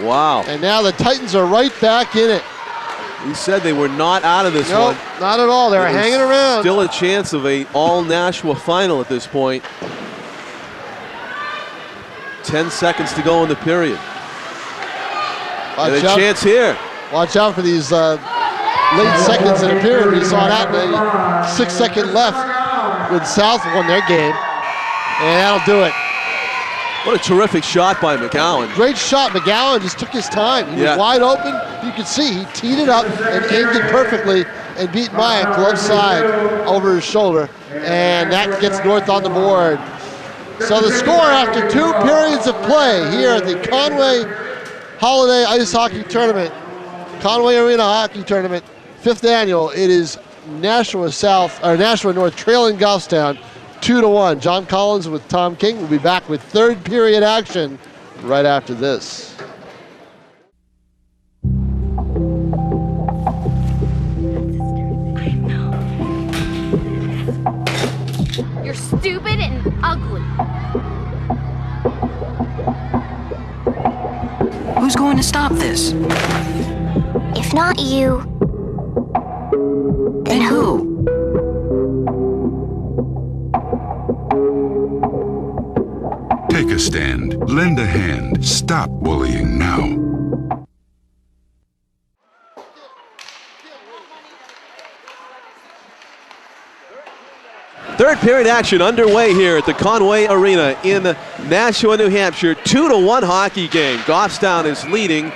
Wow. And now the Titans are right back in it. We said they were not out of this one. Nope, not at all. They're hanging around. Still a chance of a all-Nashua final at this point. 10 seconds to go in the period. And a chance here. Watch out for these late seconds in the period. We saw that in the 6-second left when South won their game. And that'll do it. What a terrific shot by McGowan. Great shot. McGowan just took his time. He was wide open. You could see he teed it up and aimed it perfectly and beat Maya glove side over his shoulder. And that gets North on the board. So the score after 2 periods of play here at the Conway Holiday Ice Hockey Tournament, Conway Arena Hockey Tournament, 5th annual. It is Nashua North trailing Goffstown 2-1. John Collins with Tom King will be back with third period action right after this. You're stupid and ugly. Who's going to stop this? If not you, then who? Take a stand. Lend a hand. Stop bullying now. Third period action underway here at the Conway Arena in Nashua, New Hampshire. 2-1 hockey game. Goffstown is leading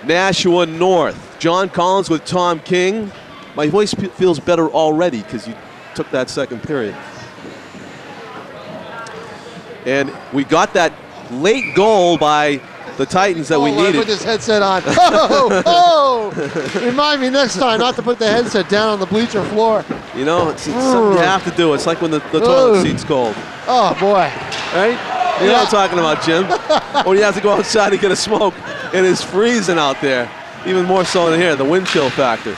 Nashua North. John Collins with Tom King. My voice feels better already because you took that second period. And we got that late goal by the Titans that we needed. Put this headset on. Remind me next time not to put the headset down on the bleacher floor. You know, it's something you have to do. It's like when the toilet seat's cold. Oh, boy. Right? You know what I'm talking about, Jim. Or you have to go outside to get a smoke. It is freezing out there. Even more so in here, the wind chill factor.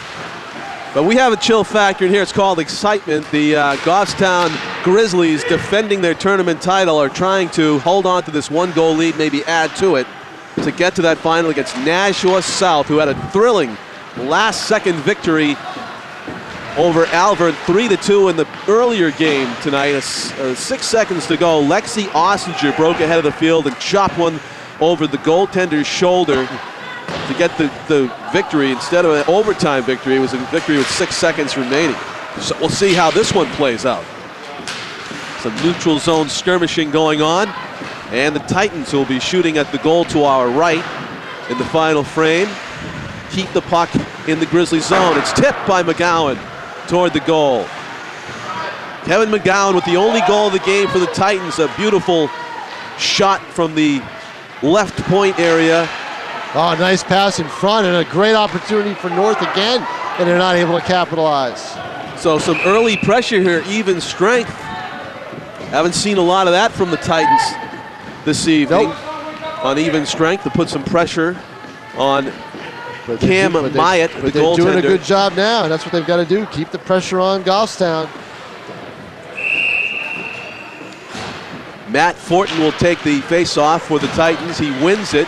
But we have a chill factor in here. It's called excitement. The Goffstown Grizzlies, defending their tournament title, are trying to hold on to this 1-goal lead, maybe add to it, to get to that final against Nashua South, who had a thrilling last-second victory over Alvern, 3-2 in the earlier game tonight. 6 seconds to go. Lexi Ossinger broke ahead of the field and chopped one over the goaltender's shoulder to get the victory. Instead of an overtime victory, it was a victory with 6 seconds remaining. So we'll see how this one plays out. Some neutral zone skirmishing going on. And the Titans will be shooting at the goal to our right in the final frame. Keep the puck in the Grizzly zone. It's tipped by McGowan toward the goal. Kevin McGowan with the only goal of the game for the Titans. A beautiful shot from the left point area. Oh, nice pass in front and a great opportunity for North again, and they're not able to capitalize. So some early pressure here, even strength. Haven't seen a lot of that from the Titans this evening. On even strength to put some pressure on Cam Myatt, the goaltender. They're doing a good job now, and that's what they've got to do, keep the pressure on Goffstown. Matt Fortin will take the face-off for the Titans. He wins it,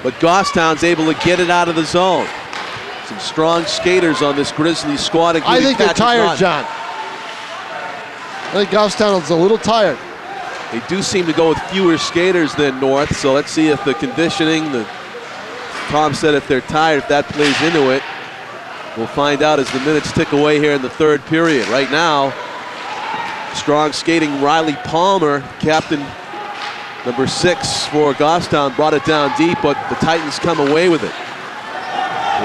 but Goffstown's able to get it out of the zone. Some strong skaters on this Grizzlies squad. I think they're tired, John. I think Goffstown's a little tired. They do seem to go with fewer skaters than North, so let's see if the conditioning, Tom said if they're tired, if that plays into it. We'll find out as the minutes tick away here in the third period. Right now, strong skating Riley Palmer, captain number 6 for Goffstown, brought it down deep, but the Titans come away with it.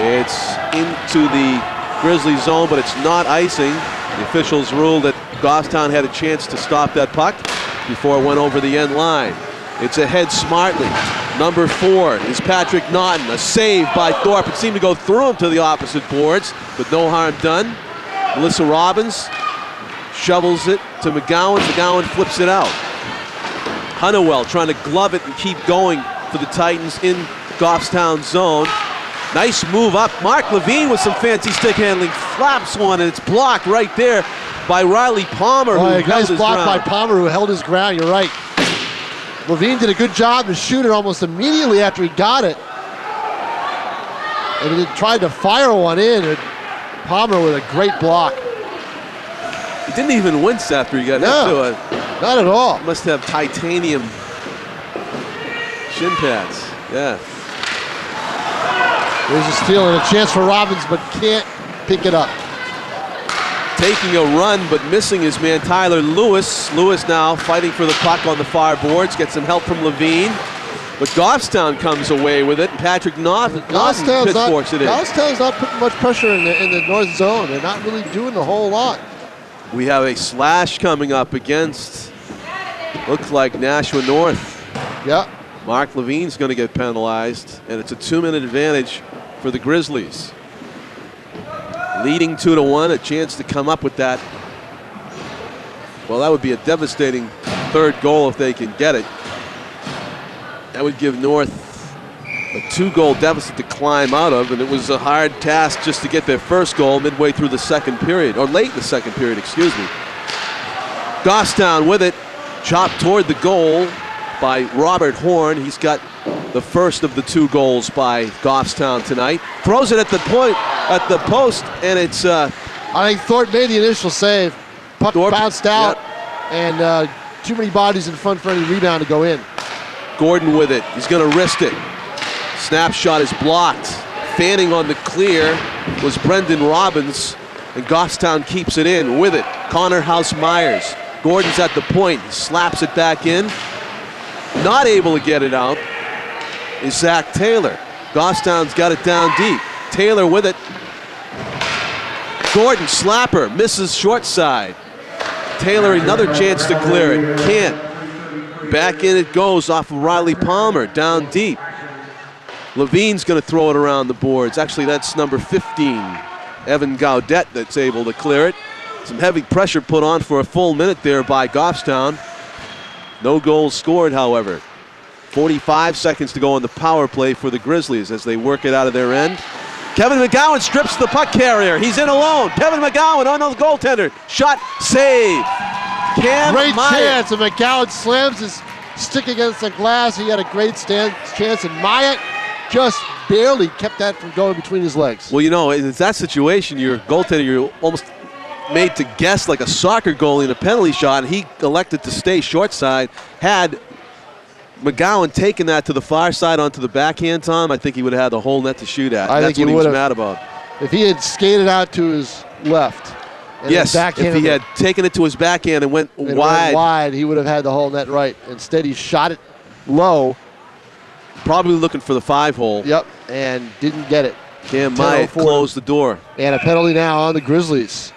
It's into the Grizzly zone, but it's not icing. The officials ruled that Goffstown had a chance to stop that puck before it went over the end line. It's ahead smartly. Number 4 is Patrick Naughton. A save by Thorpe. It seemed to go through him to the opposite boards, but no harm done. Melissa Robbins shovels it to McGowan. McGowan flips it out. Hunnewell trying to glove it and keep going for the Titans in Goffstown zone. Nice move up. Mark Levine with some fancy stick handling. Flaps one, and it's blocked right there by Riley Palmer. Nice block by Palmer, who held his ground. You're right. Levine did a good job to shoot it almost immediately after he got it. And he tried to fire one in. And Palmer with a great block. He didn't even wince after he got into it. Not at all. Must have titanium shin pads. Yeah. There's a steal and a chance for Robbins, but can't pick it up. Taking a run, but missing his man Tyler Lewis. Lewis now fighting for the puck on the far boards. Gets some help from Levine. But Goffstown comes away with it. Patrick Naughton pitchforks it in. Goffstown's not putting much pressure in the north zone. They're not really doing a whole lot. We have a slash coming up against, looks like Nashua North. Yeah. Mark Levine's going to get penalized, and it's a 2-minute advantage for the Grizzlies. Leading 2-1, a chance to come up with that. Well, that would be a devastating third goal if they can get it. That would give North a 2-goal deficit to climb out of, and it was a hard task just to get their first goal midway through the second period, or late in the second period, excuse me. Goffstown with it, chopped toward the goal by Robert Horn. He's got the first of the 2 goals by Goffstown tonight. Throws it at the point, at the post, and it's... I think Thorpe made the initial save. Puck bounced out, and too many bodies in front for any rebound to go in. Gordon with it. He's going to wrist it. Snapshot is blocked. Fanning on the clear was Brendan Robbins, and Goffstown keeps it in with it. Connor House-Myers. Gordon's at the point. He slaps it back in. Not able to get it out is Zach Taylor. Goffstown's got it down deep. Taylor with it. Gordon, slapper, misses short side. Taylor, another chance to clear it. Can't. Back in it goes off of Riley Palmer, down deep. Levine's going to throw it around the boards. Actually, that's number 15, Evan Gaudet, that's able to clear it. Some heavy pressure put on for a full minute there by Goffstown. No goals scored, however. 45 seconds to go on the power play for the Grizzlies as they work it out of their end. Kevin McGowan strips the puck carrier. He's in alone. Kevin McGowan on the goaltender. Shot, save. Great chance, and McGowan slams his stick against the glass. He had a great chance, and Myatt just barely kept that from going between his legs. Well, you know, in that situation, your goaltender, you're almost made to guess like a soccer goalie in a penalty shot, and he elected to stay short side. Had McGowan taken that to the far side onto the backhand, Tom, I think he would have had the whole net to shoot at. That's what he was mad about. If he had skated out to his left, and yes, if he had taken it to his backhand and went wide, he would have had the whole net right. Instead, he shot it low. Probably looking for the 5-hole. Yep, and didn't get it. Cam Myatt closed the door. And a penalty now on the Grizzlies.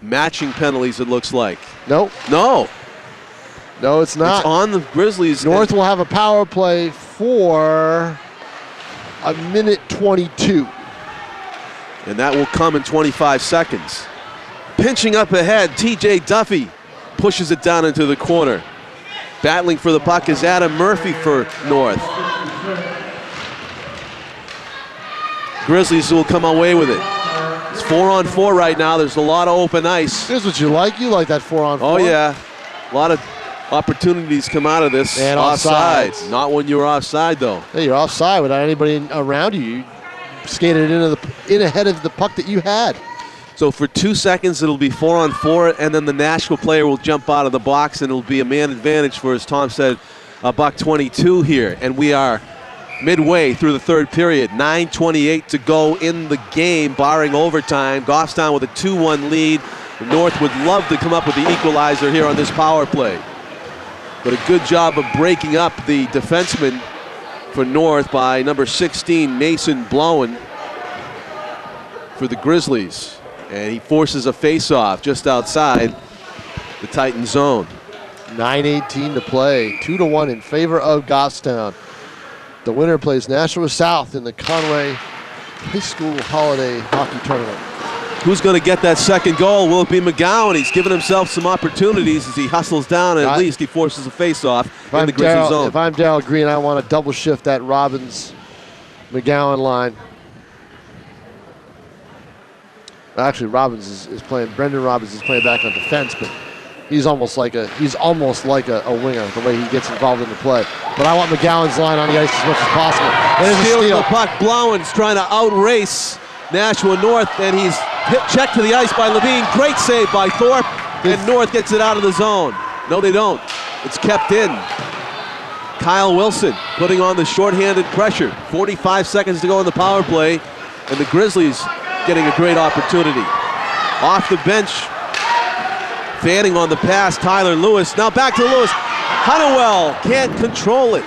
Matching penalties, it looks like. Nope. No, it's not. It's on the Grizzlies. North will have a power play for a minute 22. And that will come in 25 seconds. Pinching up ahead, TJ Duffy pushes it down into the corner. Battling for the puck is Adam Murphy for North. Grizzlies will come away with it. It's 4-on-4 right now. There's a lot of open ice. Here's what you like. You like that 4-on-4. Oh, yeah. A lot of opportunities come out of this. And offside. Not when you're offside, though. Hey, you're offside without anybody around you. You skated in ahead of the puck that you had. So for 2 seconds, it'll be 4-on-4, and then the Nashua player will jump out of the box, and it'll be a man advantage for, as Tom said, $1:22 here. And we are midway through the third period. 9:28 to go in the game, barring overtime. Goffstown with a 2-1 lead. North would love to come up with the equalizer here on this power play. But a good job of breaking up the defenseman for North by number 16, Mason Blowen, for the Grizzlies. And he forces a face-off just outside the Titan zone. 9:18 to play. 2-1 in favor of Goffstown. The winner plays Nashua South in the Conway High School Holiday Hockey Tournament. Who's going to get that second goal? Will it be McGowan? He's given himself some opportunities as he hustles down, and at least he forces a face-off in the Grizzlies zone. If I'm Darryl Green, I want to double shift that Robbins-McGowan line. Actually, Robbins is playing. Brendan Robbins is playing back on defense, but he's almost like a winger the way he gets involved in the play. But I want McGowan's line on the ice as much as possible. Steals the puck. Blauen's trying to outrace Nashua North, and he's checked to the ice by Levine. Great save by Thorpe, and North gets it out of the zone. No, they don't. It's kept in. Kyle Wilson putting on the shorthanded pressure. 45 seconds to go in the power play, and the Grizzlies getting a great opportunity. Off the bench, fanning on the pass, Tyler Lewis. Now back to Lewis. Honeywell can't control it.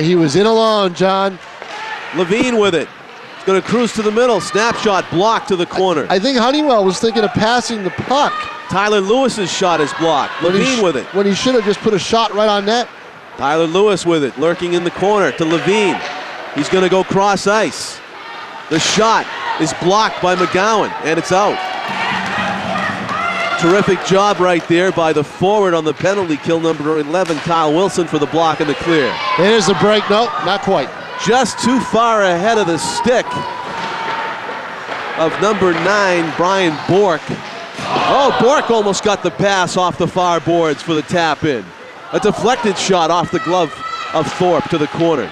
He was in alone, John. Levine with it. He's going to cruise to the middle. Snapshot blocked to the corner. I think Honeywell was thinking of passing the puck. Tyler Lewis's shot is blocked. Levine with it. When he should have just put a shot right on net. Tyler Lewis with it, lurking in the corner to Levine. He's going to go cross ice. The shot is blocked by McGowan, and it's out. Terrific job right there by the forward on the penalty kill, number 11, Kyle Wilson, for the block and the clear. There's the break. Nope, not quite. Just too far ahead of the stick of number 9, Brian Bork. Oh, Bork almost got the pass off the far boards for the tap in. A deflected shot off the glove of Thorpe to the corner.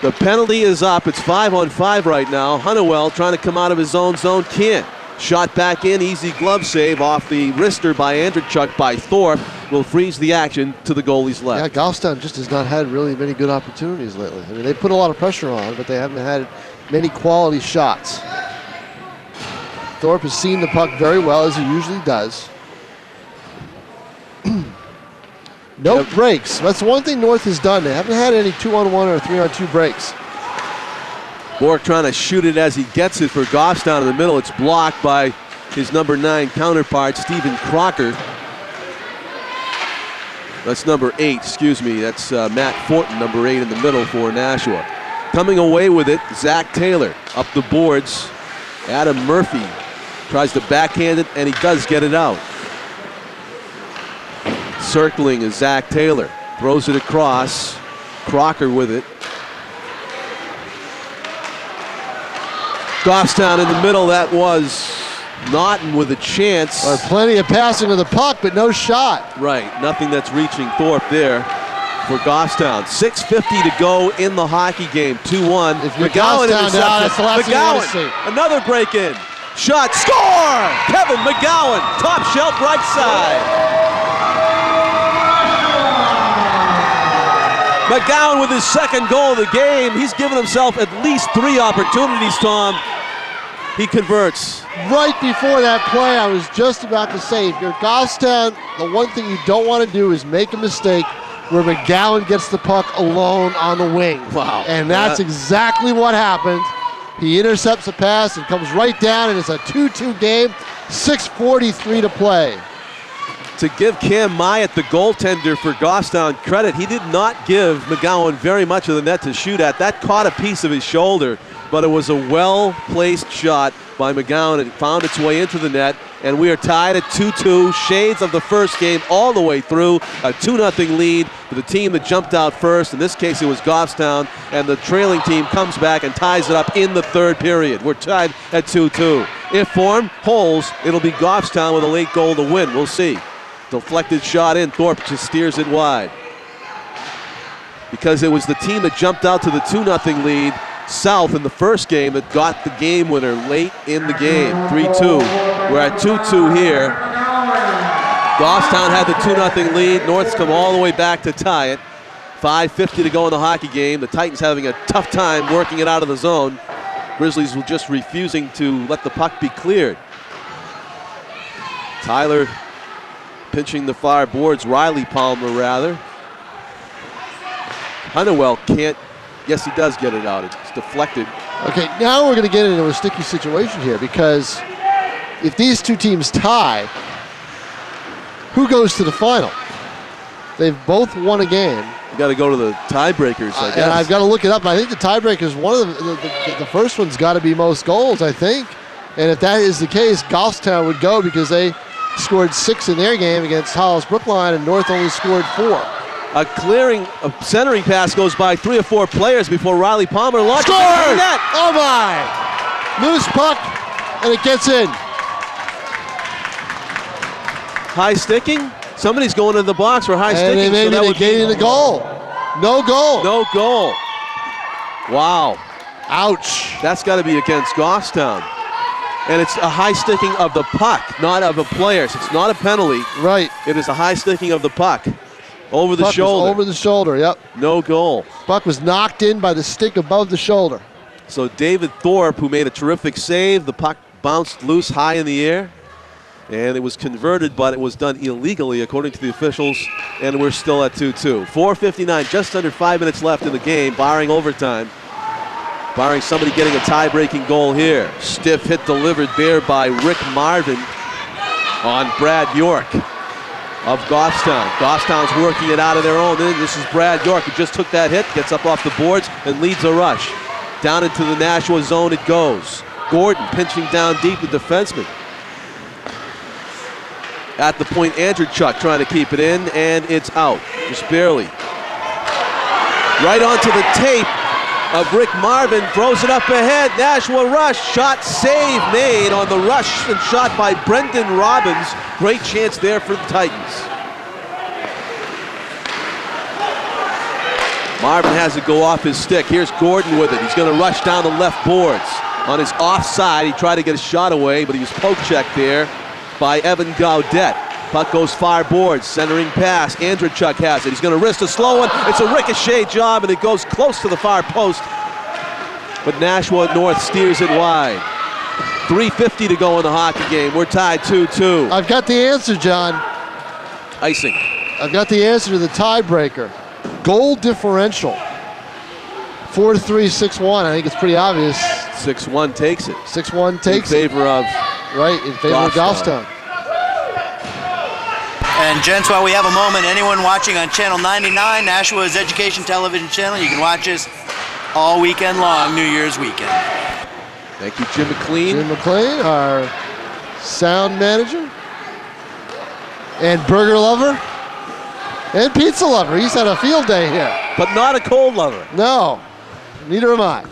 The penalty is up. It's 5-on-5 right now. Honeywell trying to come out of his own zone. Can't. Shot back in. Easy glove save off the wrister by Andrechuk by Thorpe. Will freeze the action to the goalie's left. Yeah, Goffstown just has not had really many good opportunities lately. I mean, they put a lot of pressure on, but they haven't had many quality shots. Thorpe has seen the puck very well, as he usually does. No breaks. That's one thing North has done. They haven't had any 2-on-1 or 3-on-2 breaks. Bork trying to shoot it as he gets it for Goffstown in the middle. It's blocked by his number 9 counterpart, Stephen Crocker. That's number 8, excuse me. That's Matt Fortin, number 8 in the middle for Nashua. Coming away with it, Zach Taylor up the boards. Adam Murphy tries to backhand it, and he does get it out. Circling is Zach Taylor. Throws it across. Crocker with it. Goffstown in the middle. That was Naughton with a chance. Plenty of passing of the puck, but no shot. Right. Nothing that's reaching Thorpe there for Goffstown. 6:50 to go in the hockey game. 2-1. If you're Goffstown down, that's the last thing you want to see. Another break in. Shot. Score! Kevin McGowan. Top shelf right side. McGowan with his second goal of the game. He's given himself at least 3 opportunities, Tom. He converts. Right before that play, I was just about to say, if you're Goffstown, the one thing you don't want to do is make a mistake where McGowan gets the puck alone on the wing. Wow. And that's exactly what happened. He intercepts a pass and comes right down, and it's a 2-2 game, 6:43 to play. To give Cam Myatt, the goaltender for Goffstown, credit, he did not give McGowan very much of the net to shoot at. That caught a piece of his shoulder, but it was a well-placed shot by McGowan. It found its way into the net, and we are tied at 2-2. Shades of the first game all the way through. A 2-0 lead for the team that jumped out first. In this case, it was Goffstown, and the trailing team comes back and ties it up in the third period. We're tied at 2-2. If form holds, it'll be Goffstown with a late goal to win. We'll see. Deflected shot in. Thorpe just steers it wide. Because it was the team that jumped out to the 2-0 lead South in the first game that got the game winner late in the game. 3-2. We're at 2-2 here. Goffstown had the 2-0 lead. North's come all the way back to tie it. 5:50 to go in the hockey game. The Titans having a tough time working it out of the zone. Grizzlies were just refusing to let the puck be cleared. Tyler pinching the far boards, Riley Palmer rather. Honeywell can't, yes he does get it out, it's deflected. Okay, now we're going to get into a sticky situation here, because if these two teams tie, who goes to the final? They've both won a game. You got to go to the tiebreakers, I guess. And I've got to look it up. I think the tiebreakers, one of the first one's got to be most goals, I think. And if that is the case, Goffstown would go because they scored 6 in their game against Hollis Brookline, and North only scored 4. A centering pass goes by 3 or 4 players before Riley Palmer launches Score! into the net. Oh my! Loose puck, and it gets in. High sticking? Somebody's going into the box for high sticking. And maybe they gained the goal. No goal. No goal. Wow. Ouch. That's got to be against Goffstown. And it's a high sticking of the puck, not of a player. So it's not a penalty. Right. It is a high sticking of the puck. Over the Puck shoulder. was over the shoulder, yep. No goal. Puck was knocked in by the stick above the shoulder. So David Thorpe, who made a terrific save, the puck bounced loose high in the air. And it was converted, but it was done illegally according to the officials. And we're still at 2-2. 4:59, just under 5 minutes left in the game, barring overtime. Barring somebody getting a tie-breaking goal here. Stiff hit delivered there by Rick Marvin on Brad York of Goffstown. Goffstown's working it out of their own. This is Brad York, who just took that hit, gets up off the boards, and leads a rush. Down into the Nashua zone it goes. Gordon pinching down deep, the defenseman. At the point, Andrew Chuck trying to keep it in, and it's out, just barely. Right onto the tape of Rick Marvin, throws it up ahead. Nashua rush, shot, save made on the rush and shot by Brendan Robbins. Great chance there for the Titans. Marvin has it go off his stick. Here's Gordon with it. He's going to rush down the left boards. On his offside, he tried to get a shot away, but he was poke checked there by Evan Gaudet. Puck goes far boards, centering pass. Andrew Chuck has it. He's going to wrist a slow one. It's a ricochet job, and it goes close to the far post. But Nashua North steers it wide. 3:50 to go in the hockey game. We're tied 2-2. I've got the answer, John. Icing. I've got the answer to the tiebreaker. Goal differential. 4-3, 6-1. I think it's pretty obvious. 6-1 takes it. 6-1 takes in favor of right, in favor of Goffstown. And gents, while we have a moment, anyone watching on Channel 99, Nashua's Education Television channel, you can watch us all weekend long, New Year's weekend. Thank you, Jim McLean. Jim McLean, our sound manager. And burger lover. And pizza lover. He's had a field day here. But not a cold lover. No, neither am I.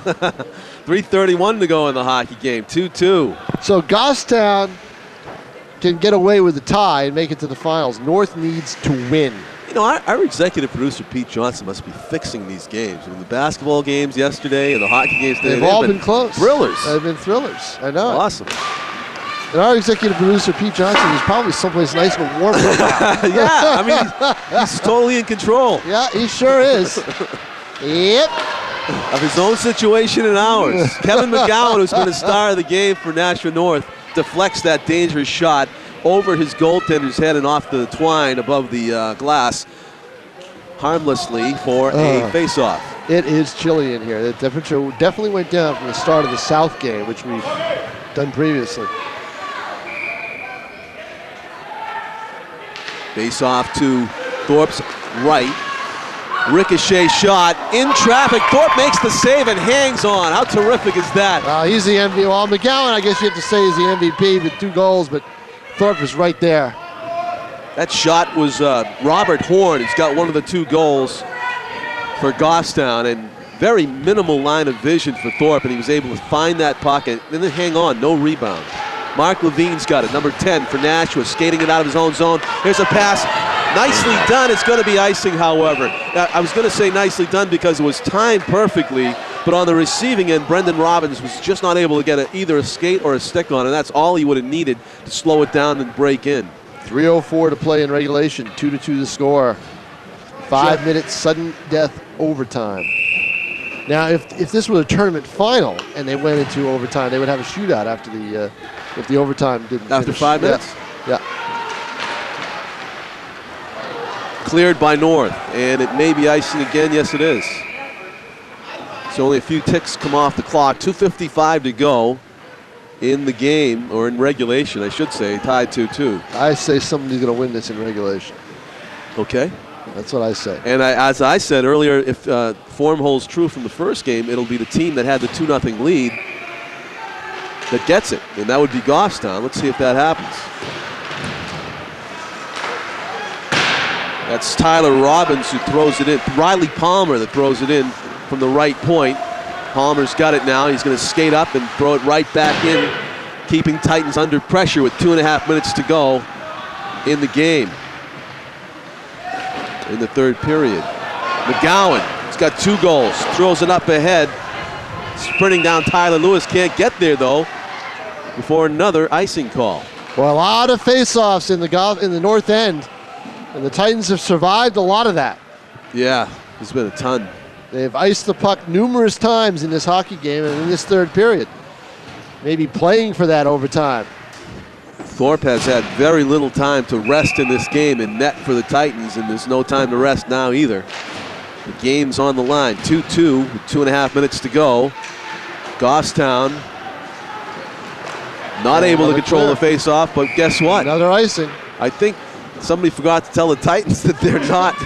3:31 to go in the hockey game, 2-2. So Goffstown can get away with the tie and make it to the finals. North needs to win. You know, our executive producer, Pete Johnson, must be fixing these games. I mean, the basketball games yesterday and the hockey games today, They've all been close. Thrillers. They've been thrillers. I know. Awesome. And our executive producer, Pete Johnson, is probably someplace nice and warm right now. Yeah, I mean, he's totally in control. Yeah, he sure is. Yep. Of his own situation and ours. Kevin McGowan, who's been a star of the game for Nashua North, deflects that dangerous shot over his goaltender's head and off the twine above the glass, harmlessly for a face-off. It is chilly in here. The temperature definitely went down from the start of the South game, which we've done previously. Face-off to Thorpe's right. Ricochet shot in traffic. Thorpe makes the save and hangs on. How terrific is that? He's the MVP. Well, McGowan, I guess you have to say, is the MVP with 2 goals, but Thorpe is right there. That shot was Robert Horn. He's got one of the 2 goals for Goffstown, and very minimal line of vision for Thorpe, and he was able to find that puck and then hang on, no rebound. Mark Levine's got it, number 10 for Nashua, skating it out of his own zone. Here's a pass. Nicely done. It's going to be icing, however. I was going to say nicely done because it was timed perfectly, but on the receiving end, Brendan Robbins was just not able to get either a skate or a stick on, and that's all he would have needed to slow it down and break in. 3:04 to play in regulation, 2-2 the score. 5 minutes sudden death overtime. Now, if this were a tournament final and they went into overtime, they would have a shootout after the if the overtime didn't After finish. 5 minutes? Yeah. Cleared by North, and it may be icing again. Yes, it is. So only a few ticks come off the clock. 2:55 to go in the game, or in regulation, I should say, tied 2-2. I say somebody's going to win this in regulation. Okay. That's what I say. And as I said earlier, if form holds true from the first game, it'll be the team that had the 2-0 lead that gets it, and that would be Goffstown. Let's see if that happens. That's Tyler Robbins who throws it in. Riley Palmer that throws it in from the right point. Palmer's got it now. He's going to skate up and throw it right back in, keeping Titans under pressure with 2.5 minutes to go in the game. In the third period. McGowan, he's got 2 goals, throws it up ahead. Sprinting down Tyler Lewis, can't get there though before another icing call. Well, a lot of face-offs in the north end, and the Titans have survived a lot of that. Yeah, there's been a ton. They've iced the puck numerous times in this hockey game and in this third period. Maybe playing for that overtime. Thorpe has had very little time to rest in this game and net for the Titans, and there's no time to rest now either. The game's on the line, 2-2 with 2.5 minutes to go. Goffstown not able to control the face-off, but guess what? Another icing. I think somebody forgot to tell the Titans that they're not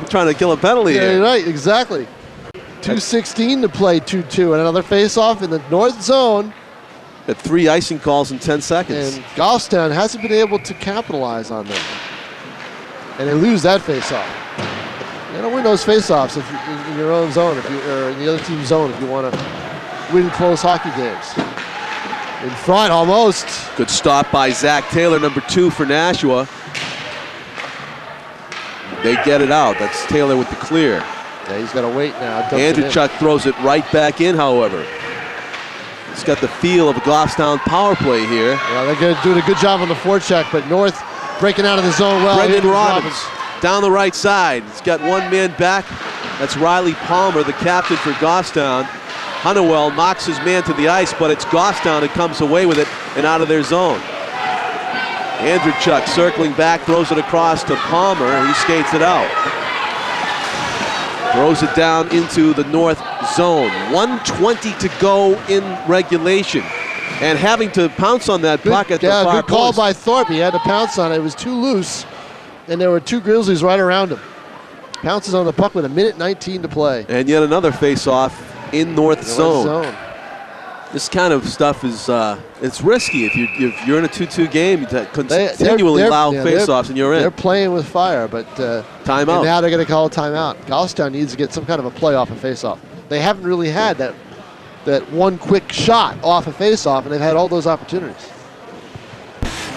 trying to kill a penalty Yeah, here. right, exactly. 2:16 to play, 2-2, and another face-off in the north zone. At 3 icing calls in 10 seconds. And Goffstown hasn't been able to capitalize on them. And they lose that face-off. You don't win those face-offs if in your own zone, or in the other team's zone, if you want to win close hockey games. In front, almost. Good stop by Zach Taylor, number 2 for Nashua. They get it out. That's Taylor with the clear. Yeah, he's got to wait now. Andrewchuk throws it right back in, however. It's got the feel of a Goffstown power play here. Well, they're doing a good job on the forecheck, but North breaking out of the zone well. Brendan Robbins down the right side. He's got 1 man back. That's Riley Palmer, the captain for Goffstown. Honeywell knocks his man to the ice, but it's Goffstown that comes away with it and out of their zone. Andrewchuk circling back, throws it across to Palmer. He skates it out. Throws it down into the north zone. 1:20 to go in regulation. And having to pounce on that puck at the far good call post. by Thorpe. He had to pounce on it. It was too loose, and there were 2 Grizzlies right around him. Pounces on the puck with 1:19 to play. And yet another face-off in north zone. This kind of stuff is it's risky if you're in a 2-2 game. You continually allow face-offs and you're in. They're playing with fire, but timeout. And now they're going to call a timeout. Goffstown needs to get some kind of a play off a face-off. They haven't really had that one quick shot off a face-off, and they've had all those opportunities.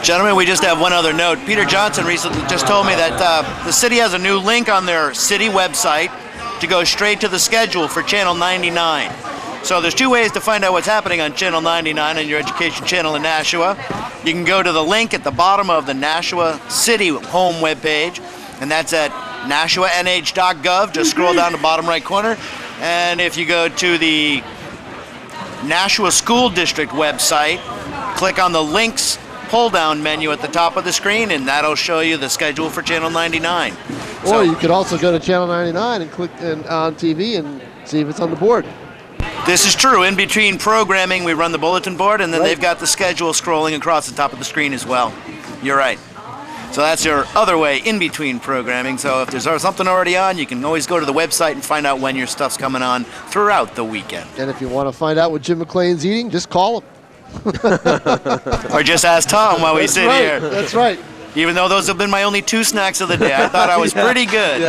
Gentlemen, we just have one other note. Peter Johnson recently just told me that the city has a new link on their city website to go straight to the schedule for Channel 99. So there's 2 ways to find out what's happening on Channel 99 on your education channel in Nashua. You can go to the link at the bottom of the Nashua City home webpage, and that's at nashuanh.gov. Just scroll down the bottom right corner. And if you go to the Nashua School District website, click on the links pull-down menu at the top of the screen, and that'll show you the schedule for Channel 99. Or you could also go to Channel 99 and click on TV and see if it's on the board. This is true. In between programming, we run the bulletin board, and then they've got the schedule scrolling across the top of the screen as well. You're right. So that's your other way in between programming. So if there's something already on, you can always go to the website and find out when your stuff's coming on throughout the weekend. And if you want to find out what Jim McLean's eating, just call him. Or just ask Tom while we sit here. That's right. Even though those have been my only 2 snacks of the day, I thought I was pretty good.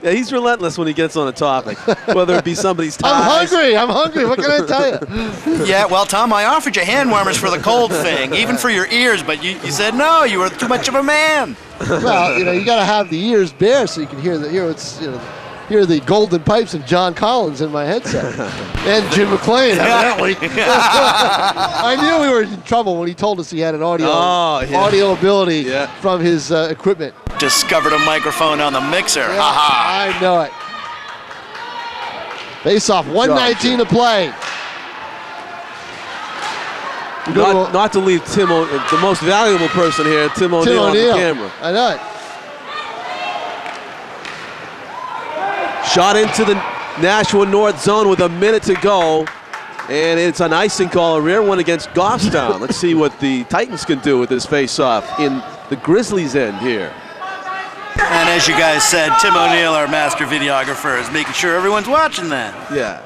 Yeah, he's relentless when he gets on a topic, whether it be somebody's ties. I'm hungry. What can I tell you? Yeah, well, Tom, I offered you hand warmers for the cold thing, even for your ears, but you said no, you were too much of a man. Well, you got to have the ears bare so you can hear the golden pipes of John Collins in my headset. And Jim McLean, evidently. I knew we were in trouble when he told us he had an audio ability from his equipment. Discovered a microphone on the mixer. Yeah, Ha-ha. I know it. Face off, 1:19 to play. Not to leave the most valuable person here, Tim O'Neill on the camera. I know it. Shot into the Nashua North zone with 1 minute to go. And it's an icing call, a rare one against Goffstown. Let's see what the Titans can do with this face-off in the Grizzlies' end here. And as you guys said, Tim O'Neill, our master videographer, is making sure everyone's watching that. Yeah.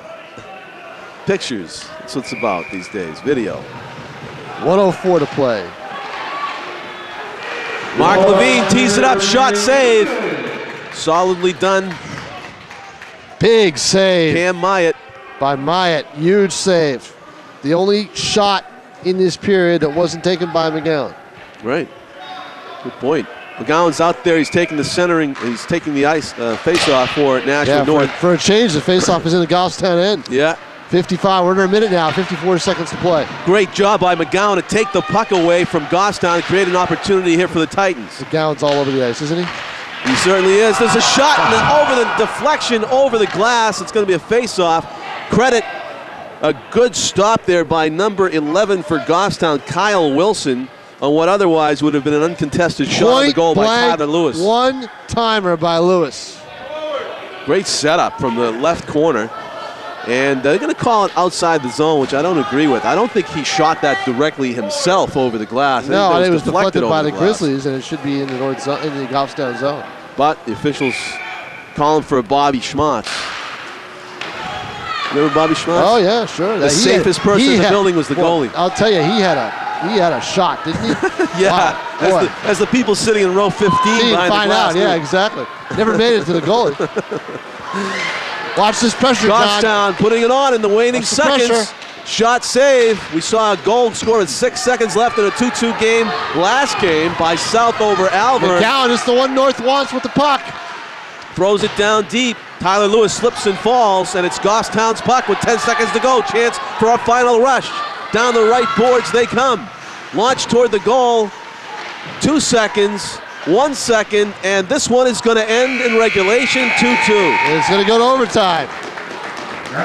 Pictures. That's what it's about these days. Video. 1:04 to play. Mark Levine tees it up, shot save. Solidly done. Big save. Cam Myatt. By Myatt. Huge save. The only shot in this period that wasn't taken by McGowan. Right. Good point. McGowan's out there. He's taking the centering. He's taking the ice face-off for Nashua North. For a change, the face-off is in the Goffstown end. Yeah. 55. We're under a minute now. 54 seconds to play. Great job by McGowan to take the puck away from Goffstown and create an opportunity here for the Titans. McGowan's all over the ice, isn't he? He certainly is. There's a shot and then over the deflection, over the glass. It's going to be a face-off. Credit a good stop there by number 11 for Goffstown, Kyle Wilson, on what otherwise would have been an uncontested shot on the goal by Tyler Lewis. One-timer by Lewis. Great setup from the left corner. And they're going to call it outside the zone, which I don't agree with. I don't think he shot that directly himself over the glass. No, I think it was deflected by the glass. Grizzlies, and it should be in the north zone, in the Goffstown zone. But the officials calling for a Bobby Schmatz. Remember Bobby Schmatz? Oh yeah, sure. The safest person in the building was the goalie. I'll tell you, he had a shot, didn't he? Yeah, wow, as the people sitting in row 15 behind the glass. Yeah, exactly. Never made it to the goalie. Watch this pressure, John. Goffstown putting it on in the waning seconds. Pressure. Shot save. We saw a goal scored with 6 seconds left in a 2-2 game last game by South over Alvern. McGowan is the one North wants with the puck. Throws it down deep. Tyler Lewis slips and falls, and it's Goffstown's puck with 10 seconds to go. Chance for a final rush. Down the right boards they come. Launch toward the goal. 2 seconds. 1 second, and this one is going to end in regulation 2-2. It's going to go to overtime.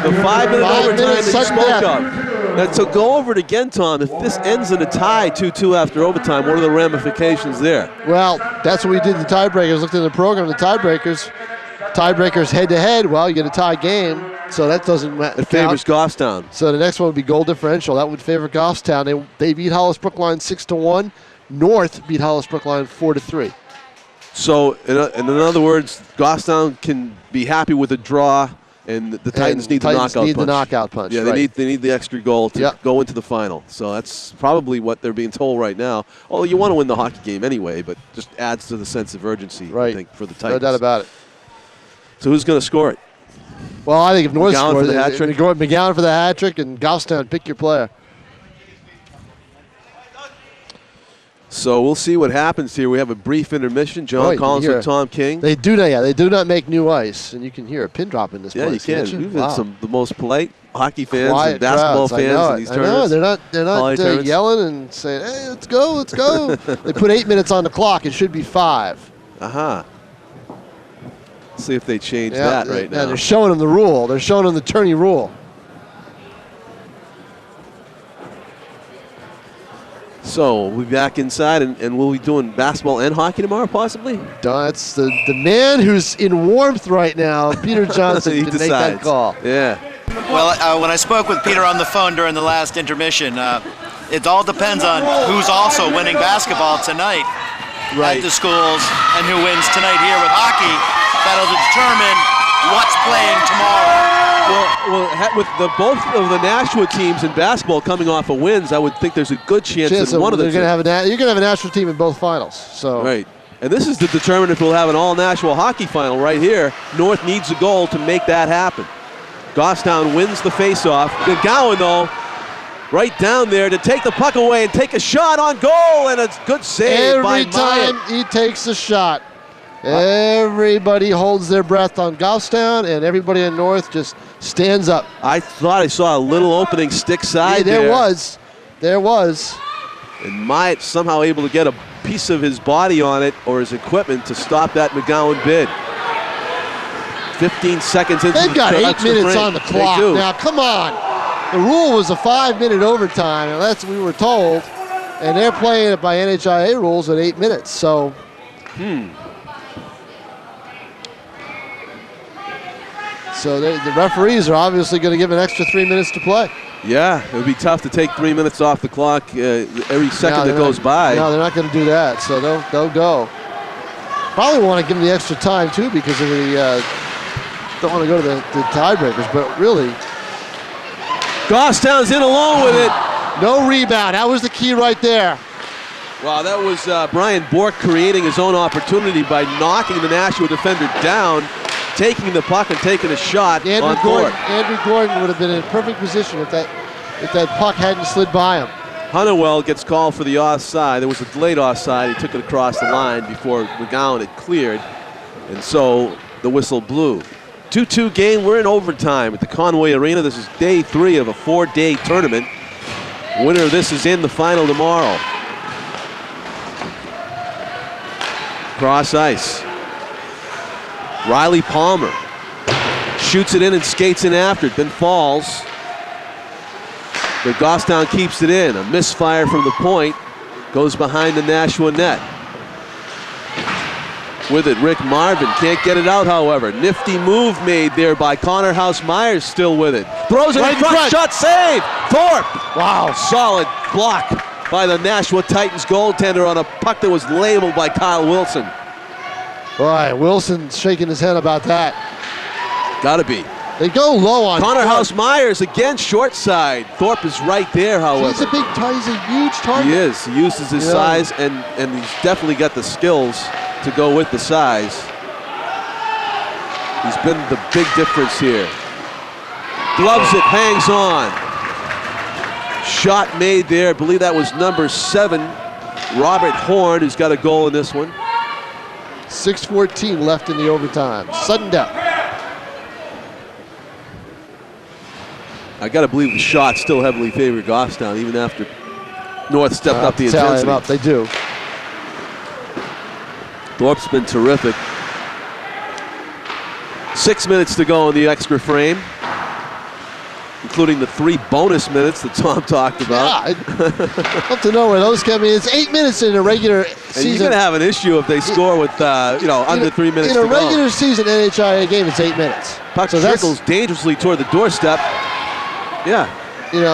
The 5-minute overtime that you sudden spoke death. of. And so go over it again, Tom. If this ends in a tie 2-2 after overtime, what are the ramifications there? Well, that's what we did in the tiebreakers. Looked at the program, the tiebreakers head-to-head. Well, you get a tie game, so that doesn't matter. It favors Goffstown. So the next one would be goal differential. That would favor Goffstown. They beat Hollis Brookline 6-1. North beat Hollis Brookline 4-3. So, in other words, Goffstown can be happy with a draw, and the Titans need the knockout punch. Yeah, right. they need the extra goal to go into the final. So that's probably what they're being told right now. Oh, you want to win the hockey game anyway, but just adds to the sense of urgency, I think, for the Titans. No doubt about it. So who's going to score it? Well, I think if North McGowan scores for the hat trick. McGowan for the hat trick, and Goffstown, pick your player. So we'll see what happens here. We have a brief intermission. John Collins with Tom King. They do not make new ice, and you can hear a pin drop in this place. Yeah, you can. We've had some the most polite hockey fans and basketball fans in these tournaments. I know. They're not yelling and saying, "Hey, let's go." They put 8 minutes on the clock. It should be 5. See if they change that right now. They're showing them the rule. They're showing them the tourney rule. So we'll be back inside, and we'll be doing basketball and hockey tomorrow, possibly? That's the man who's in warmth right now, Peter Johnson, he to decides. make that call. Yeah. Well, when I spoke with Peter on the phone during the last intermission, it all depends on who's also winning basketball tonight at the schools and who wins tonight here with hockey. That'll determine what's playing tomorrow. Well, with both of the Nashua teams in basketball coming off of wins, I would think there's a good chance that one of the you're going to have a Nashua team in both finals. So right, and this is to determine if we'll have an all-Nashua hockey final right here. North needs a goal to make that happen. Goffstown wins the face-off. McGowan, though, right down there to take the puck away and take a shot on goal, and a good save by Myatt. Every time he takes a shot, everybody holds their breath on Goffstown, and everybody in North just stands up. I thought I saw a little opening stick side there. There was. And Myatt somehow able to get a piece of his body on it or his equipment to stop that McGowan bid. 15 seconds into They've got 8 minutes on the clock. Now, come on. The rule was a 5-minute overtime, and that's what we were told. And they're playing it by NHIA rules at 8 minutes. So, So the referees are obviously going to give an extra 3 minutes to play. Yeah, it would be tough to take 3 minutes off the clock every second that goes by. No, they're not going to do that, so they'll go. Probably want to give them the extra time, too, because of the don't want to go to the tiebreakers, but really. Goffstown's in alone with it. No rebound. That was the key right there. Wow, that was Brian Bork creating his own opportunity by knocking the Nashua defender down, taking the puck and taking a shot on Thorpe. Andrew Gordon would have been in perfect position if that puck hadn't slid by him. Honeywell gets called for the offside. There was a delayed offside. He took it across the line before McGowan had cleared, and so the whistle blew. 2-2 game. We're in overtime at the Conway Arena. This is day 3 of a 4-day tournament. Winner of this is in the final tomorrow. Cross ice. Riley Palmer shoots it in and skates in after it, then falls. But Goffstown keeps it in. A misfire from the point goes behind the Nashua net. With it, Rick Marvin can't get it out, however. Nifty move made there by Connor House-Myers, still with it. Throws it right in front, shot save! Thorpe! Wow. Solid block by the Nashua Titans goaltender on a puck that was labeled by Kyle Wilson. Boy, Wilson's shaking his head about that. Gotta be. They go low on Connor Thorpe. House-Myers again, short side. Thorpe is right there, however. He's a huge target. He is. He uses his size, and he's definitely got the skills to go with the size. He's been the big difference here. Gloves it, hangs on. Shot made there. I believe that was number 7, Robert Horn, who's got a goal in this one. 6:14 left in the overtime. Sudden death. I got to believe the shot still heavily favored Goffstown, even after North stepped up the Tally intensity. them up. They do. Thorpe's been terrific. 6 minutes to go in the extra frame, including the 3 bonus minutes that Tom talked about. Yeah, I'd love to know where those come in. It's 8 minutes in a regular season. And you're going to have an issue if they score with under 3 minutes to go. In a regular season NHIA game, it's 8 minutes. Puck circles dangerously toward the doorstep. Yeah.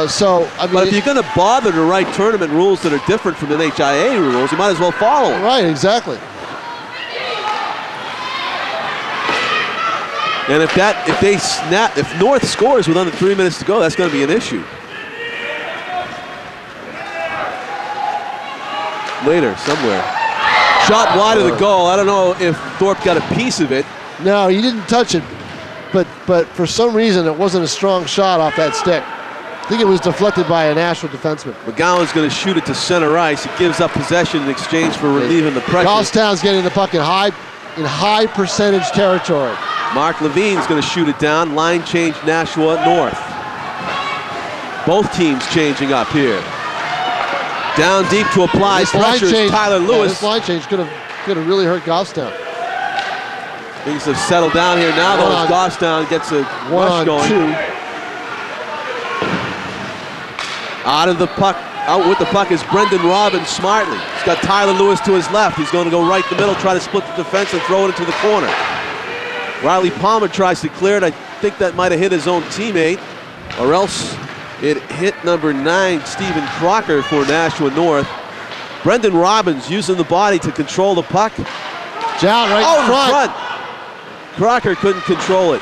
So, I mean. But if you're going to bother to write tournament rules that are different from the NHIA rules, you might as well follow them. Right, exactly. And if North scores with under 3 minutes to go, that's going to be an issue. Later, somewhere. Shot wide of the goal. I don't know if Thorpe got a piece of it. No, he didn't touch it, but for some reason it wasn't a strong shot off that stick. I think it was deflected by a Nashua defenseman. McGowan's going to shoot it to center ice. He gives up possession in exchange for relieving the pressure. Goffstown's getting the puck in high percentage territory. Mark Levine's going to shoot it down. Line change, Nashua North. Both teams changing up here. Down deep to apply pressure is Tyler Lewis. This line change could have really hurt Goffstown. Things have settled down here now, though, as Goffstown gets a rush going. 1-on-2. Out with the puck is Brendan Robbins smartly. He's got Tyler Lewis to his left. He's going to go right the middle, try to split the defense and throw it into the corner. Riley Palmer tries to clear it. I think that might have hit his own teammate, or else it hit number 9, Stephen Crocker for Nashua North. Brendan Robbins using the body to control the puck. Down right in front. Crocker couldn't control it.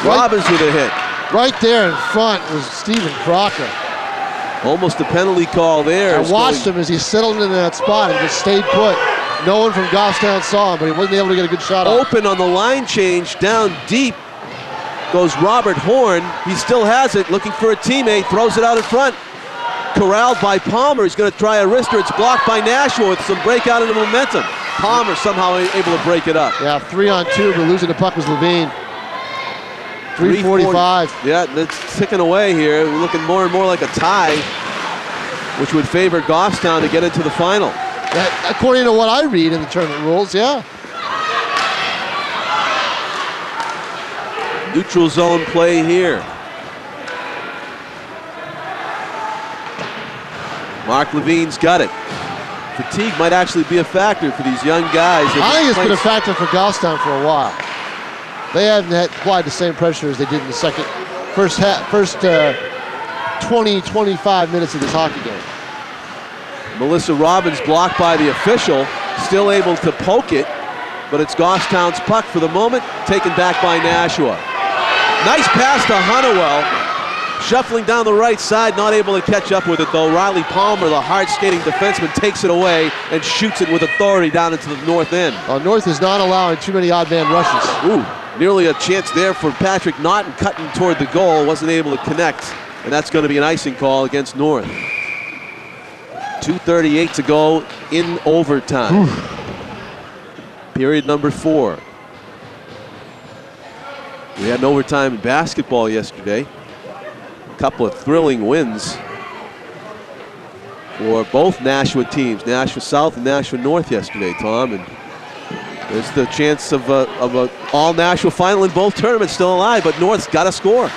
Robbins with a hit. Right there in front was Stephen Crocker. Almost a penalty call there. I watched him as he settled in that spot and just stayed put. No one from Goffstown saw him, but he wasn't able to get a good shot off. Open on the line change, down deep goes Robert Horn. He still has it, looking for a teammate, throws it out in front. Corralled by Palmer. He's going to try a wrister. It's blocked by Nashua with some breakout into momentum. Palmer somehow able to break it up. Yeah, 3-on-2, but losing the puck was Levine. 3:45. Yeah, that's ticking away here. We're looking more and more like a tie, which would favor Goffstown to get into the final. That, according to what I read in the tournament rules, yeah. Neutral zone play here. Mark Levine's got it. Fatigue might actually be a factor for these young guys. I think it's been a factor for Goffstown for a while. They haven't applied the same pressure as they did in the first 20, 25 minutes of this hockey game. Melissa Robbins blocked by the official, still able to poke it, but it's Goffstown's puck for the moment, taken back by Nashua. Nice pass to Honeywell. Shuffling down the right side, not able to catch up with it though. Riley Palmer, the hard skating defenseman, takes it away and shoots it with authority down into the north end. North is not allowing too many odd man rushes. Ooh, nearly a chance there for Patrick Naughton cutting toward the goal. Wasn't able to connect, and that's going to be an icing call against North. 2:38 to go in overtime. Period number 4. We had an overtime in basketball yesterday. A couple of thrilling wins for both Nashua teams, Nashua South and Nashua North yesterday, Tom. And there's the chance of a all-Nashua final in both tournaments still alive, but North's got to score.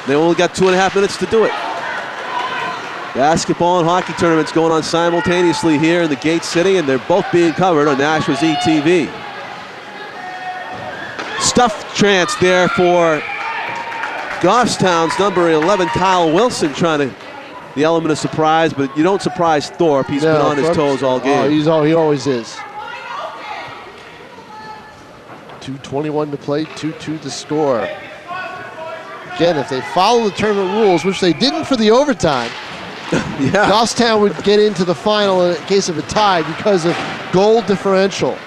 They only got 2.5 minutes to do it. Basketball and hockey tournaments going on simultaneously here in the Gate City, and they're both being covered on Nashua's ETV. Stuff chance there for Goffstown's number 11, Kyle Wilson, trying to the element of surprise, but you don't surprise Thorpe. He's been on his toes all game. He always is. 2:21 to play, 2-2 to score. Again, if they follow the tournament rules, which they didn't for the overtime, yeah, Goffstown would get into the final in case of a tie because of goal differential.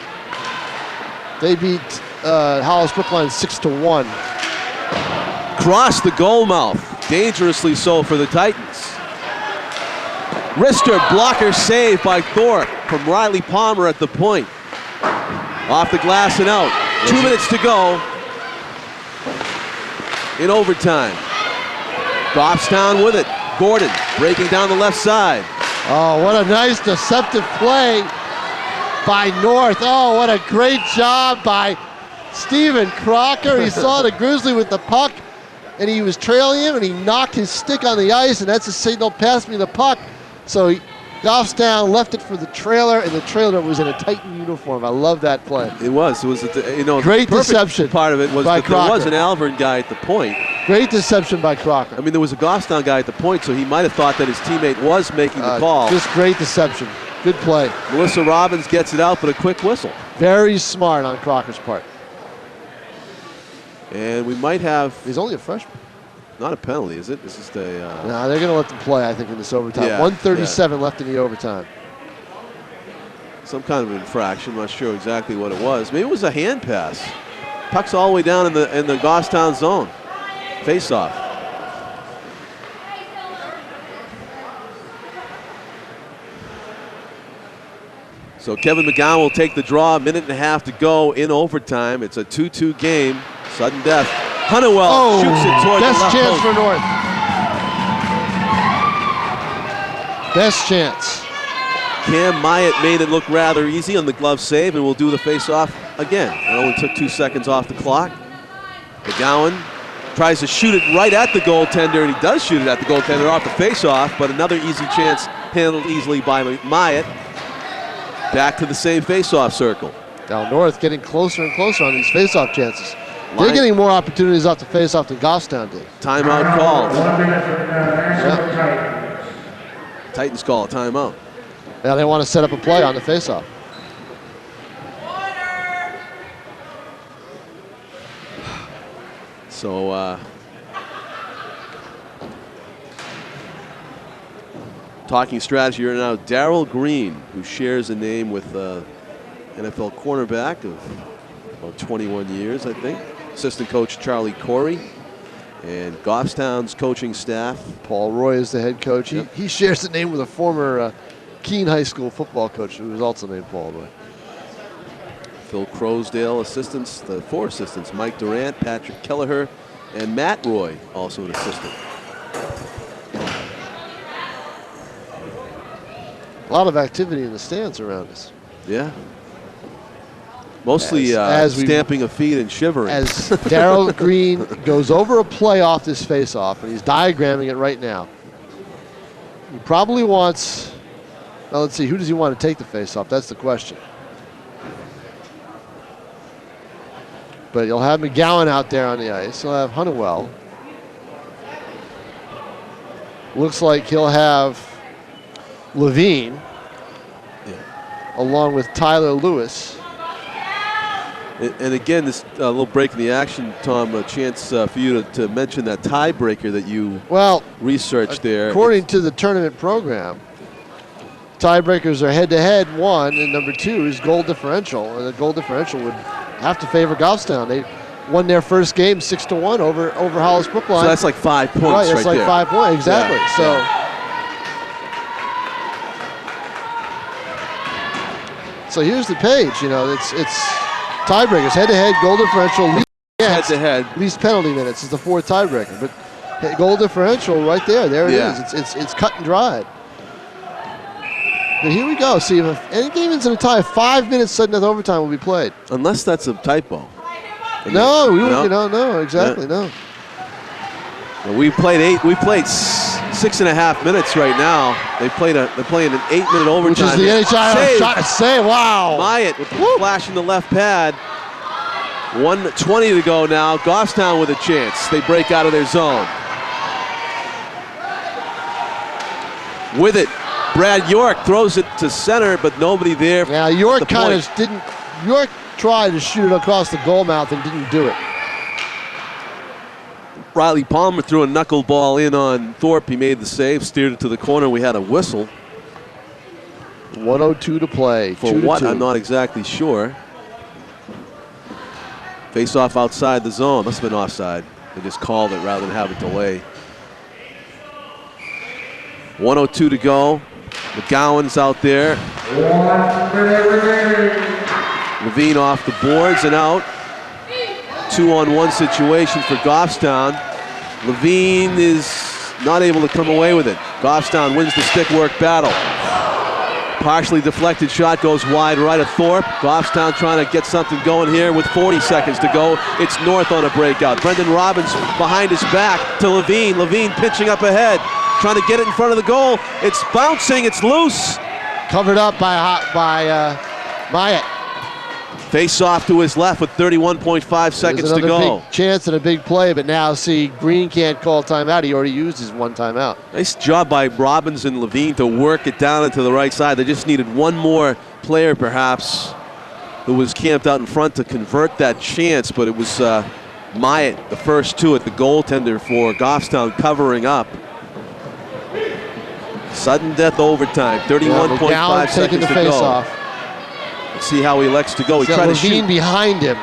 They beat Hollis Brookline 6-1. Cross the goal mouth, dangerously so for the Titans. Wrister blocker save by Thorpe from Riley Palmer at the point. Off the glass and out. 2 minutes to go in overtime. Goffstown with it. Gordon breaking down the left side. Oh, what a nice deceptive play by North. Oh, what a great job by Stephen Crocker. He saw the Grizzly with the puck, and he was trailing him, and he knocked his stick on the ice, and that's a signal, pass me the puck. So Goffstown left it for the trailer, and the trailer was in a Titan uniform. I love that play. It was, great deception. Part of it was that Crocker. There was an Alvern guy at the point. Great deception by Crocker. I mean, there was a Goffstown guy at the point, so he might have thought that his teammate was making the call. Just great deception. Good play. Melissa Robbins gets it out, but a quick whistle. Very smart on Crocker's part. And we might have... He's only a freshman. Not a penalty, is it? This is the... No, they're going to let them play, I think, in this overtime. Yeah, 1:37 left in the overtime. Some kind of infraction. I'm not sure exactly what it was. Maybe it was a hand pass. Puck's all the way down in the Goffstown zone. Face-off. So Kevin McGowan will take the draw. A minute and a half to go in overtime. It's a 2-2 game. Sudden death. Honeywell shoots it toward the left best chance post. for North. Best chance. Cam Myatt made it look rather easy on the glove save, and will do the face-off again. It only took 2 seconds off the clock. McGowan tries to shoot it right at the goaltender, and he does shoot it at the goaltender off the face-off, but another easy chance handled easily by Myatt. Back to the same face-off circle. Now North getting closer and closer on these face-off chances. They're getting more opportunities off the face-off than Goffstown did. Timeout called. Yep. Titans call a timeout. Now they want to set up a play on the face-off. So, talking strategy right now, Darryl Green, who shares a name with NFL cornerback of about 21 years, I think. Assistant coach Charlie Corey, and Goffstown's coaching staff. Paul Roy is the head coach. Yep. He shares the name with a former Keene High School football coach who was also named Paul Roy. Phil Crosdale assistants, the 4 assistants, Mike Durant, Patrick Kelleher, and Matt Roy, also an assistant. A lot of activity in the stands around us. Yeah. Mostly stamping of feet and shivering. As Darryl Green goes over a play off this face-off, and he's diagramming it right now. He probably wants, well, let's see, who does he want to take the face-off? That's the question. But you'll have McGowan out there on the ice. He'll have Honeywell. Looks like he'll have Levine, along with Tyler Lewis. And again, this little break in the action, Tom, a chance for you to mention that tiebreaker that you researched there. According to the tournament program, tiebreakers are head-to-head, 1, and number 2 is goal differential. And the goal differential would have to favor Goffstown. They won their first game 6-1 over Hollis Brookline. So that's like 5 points right that's like there. 5 points, exactly. Yeah, so. yeah. So here's the page. You know, it's tiebreakers, head-to-head, goal differential, head-to-head, least penalty minutes is the 4th tiebreaker. But goal differential right there. There it is. It's cut and dried. But here we go. See, if any game ends in a tie, 5 minutes sudden death overtime will be played. Unless that's a typo. No, no, exactly, no. Well, we played 6.5 minutes right now. They're playing an 8-minute overtime. Which is the NHL shot to save. Wow. Myatt with the flash in the left pad. 1:20 to go now. Goffstown with a chance. They break out of their zone. With it, Brad York throws it to center, but nobody there. Yeah, York kind of didn't. York tried to shoot it across the goal mouth and didn't do it. Riley Palmer threw a knuckleball in on Thorpe. He made the save, steered it to the corner. We had a whistle. 1:02 to play. For what? I'm not exactly sure. Face off outside the zone. Must have been offside. They just called it rather than have a delay. 1:02 to go. McGowan's out there. Levine off the boards and out. 2-on-1 situation for Goffstown. Levine is not able to come away with it. Goffstown wins the stick work battle. Partially deflected shot goes wide right of Thorpe. Goffstown trying to get something going here with 40 seconds to go. It's North on a breakout. Brendan Robbins behind his back to Levine. Levine pitching up ahead, trying to get it in front of the goal. It's bouncing, it's loose. Covered up by Myatt. Face off to his left with 31.5 seconds to go. Big chance and a big play, but now see, Green can't call timeout. He already used his 1 timeout. Nice job by Robbins and Levine to work it down into the right side. They just needed one more player, perhaps, who was camped out in front to convert that chance, but it was Myatt, the first 2 at the goaltender for Goffstown, covering up. Sudden death overtime, 31.5 seconds to go. Off. Let's see how he elects to go. He's got Levine behind him.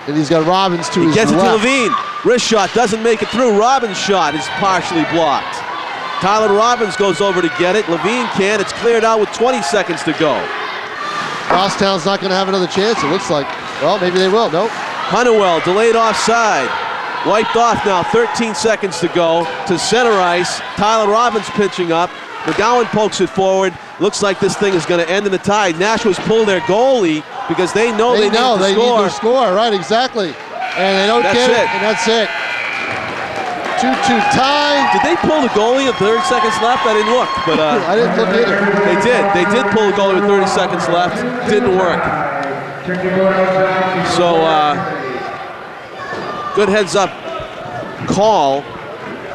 And he's got Robbins to his left. He gets it to Levine. Wrist shot doesn't make it through. Robbins' shot is partially blocked. Tyler Robbins goes over to get it. Levine can. It's cleared out with 20 seconds to go. Goffstown's not going to have another chance, it looks like. Well, maybe they will. Nope. Honeywell delayed offside. Wiped off now, 13 seconds to go to center ice. Tyler Robbins pitching up. McGowan pokes it forward. Looks like this thing is going to end in the tie. Nashua's pulled their goalie because they know they need to score. Right, exactly. And they don't get it, and that's it. 2-2 tie. Did they pull the goalie with 30 seconds left? I didn't look, but I didn't look either. They did pull the goalie with 30 seconds left. Didn't work. So good heads up call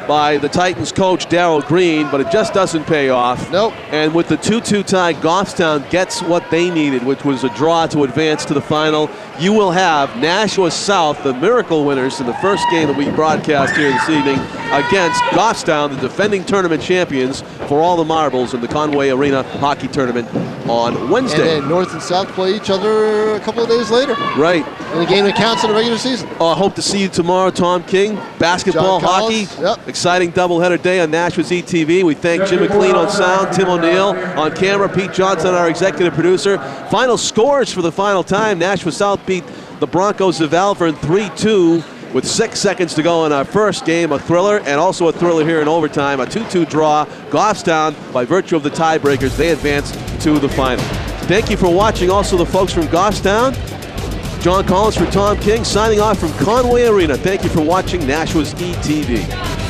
by the Titans coach Darryl Green, but it just doesn't pay off. Nope. And with the 2-2 tie, Goffstown gets what they needed, which was a draw to advance to the final. You will have Nashua South, the miracle winners in the first game that we broadcast here this evening, against Goffstown, the defending tournament champions, for all the marbles in the Conway Arena hockey tournament on Wednesday. And then North and South play each other a couple of days later. Right. In a game that counts in the regular season. I hope to see you tomorrow, Tom King. Basketball, hockey. Yep. Exciting doubleheader day on Nashua's ETV. We thank Jim McLean on sound, Tim O'Neill on camera, Pete Johnson, our executive producer. Final scores for the final time. Nashua South beat the Broncos of Alvern 3-2 with 6 seconds to go in our first game. A thriller, and also a thriller here in overtime. A 2-2 draw. Goffstown, by virtue of the tiebreakers, they advance to the final. Thank you for watching. Also the folks from Goffstown. John Collins for Tom King, signing off from Conway Arena. Thank you for watching Nashua's ETV.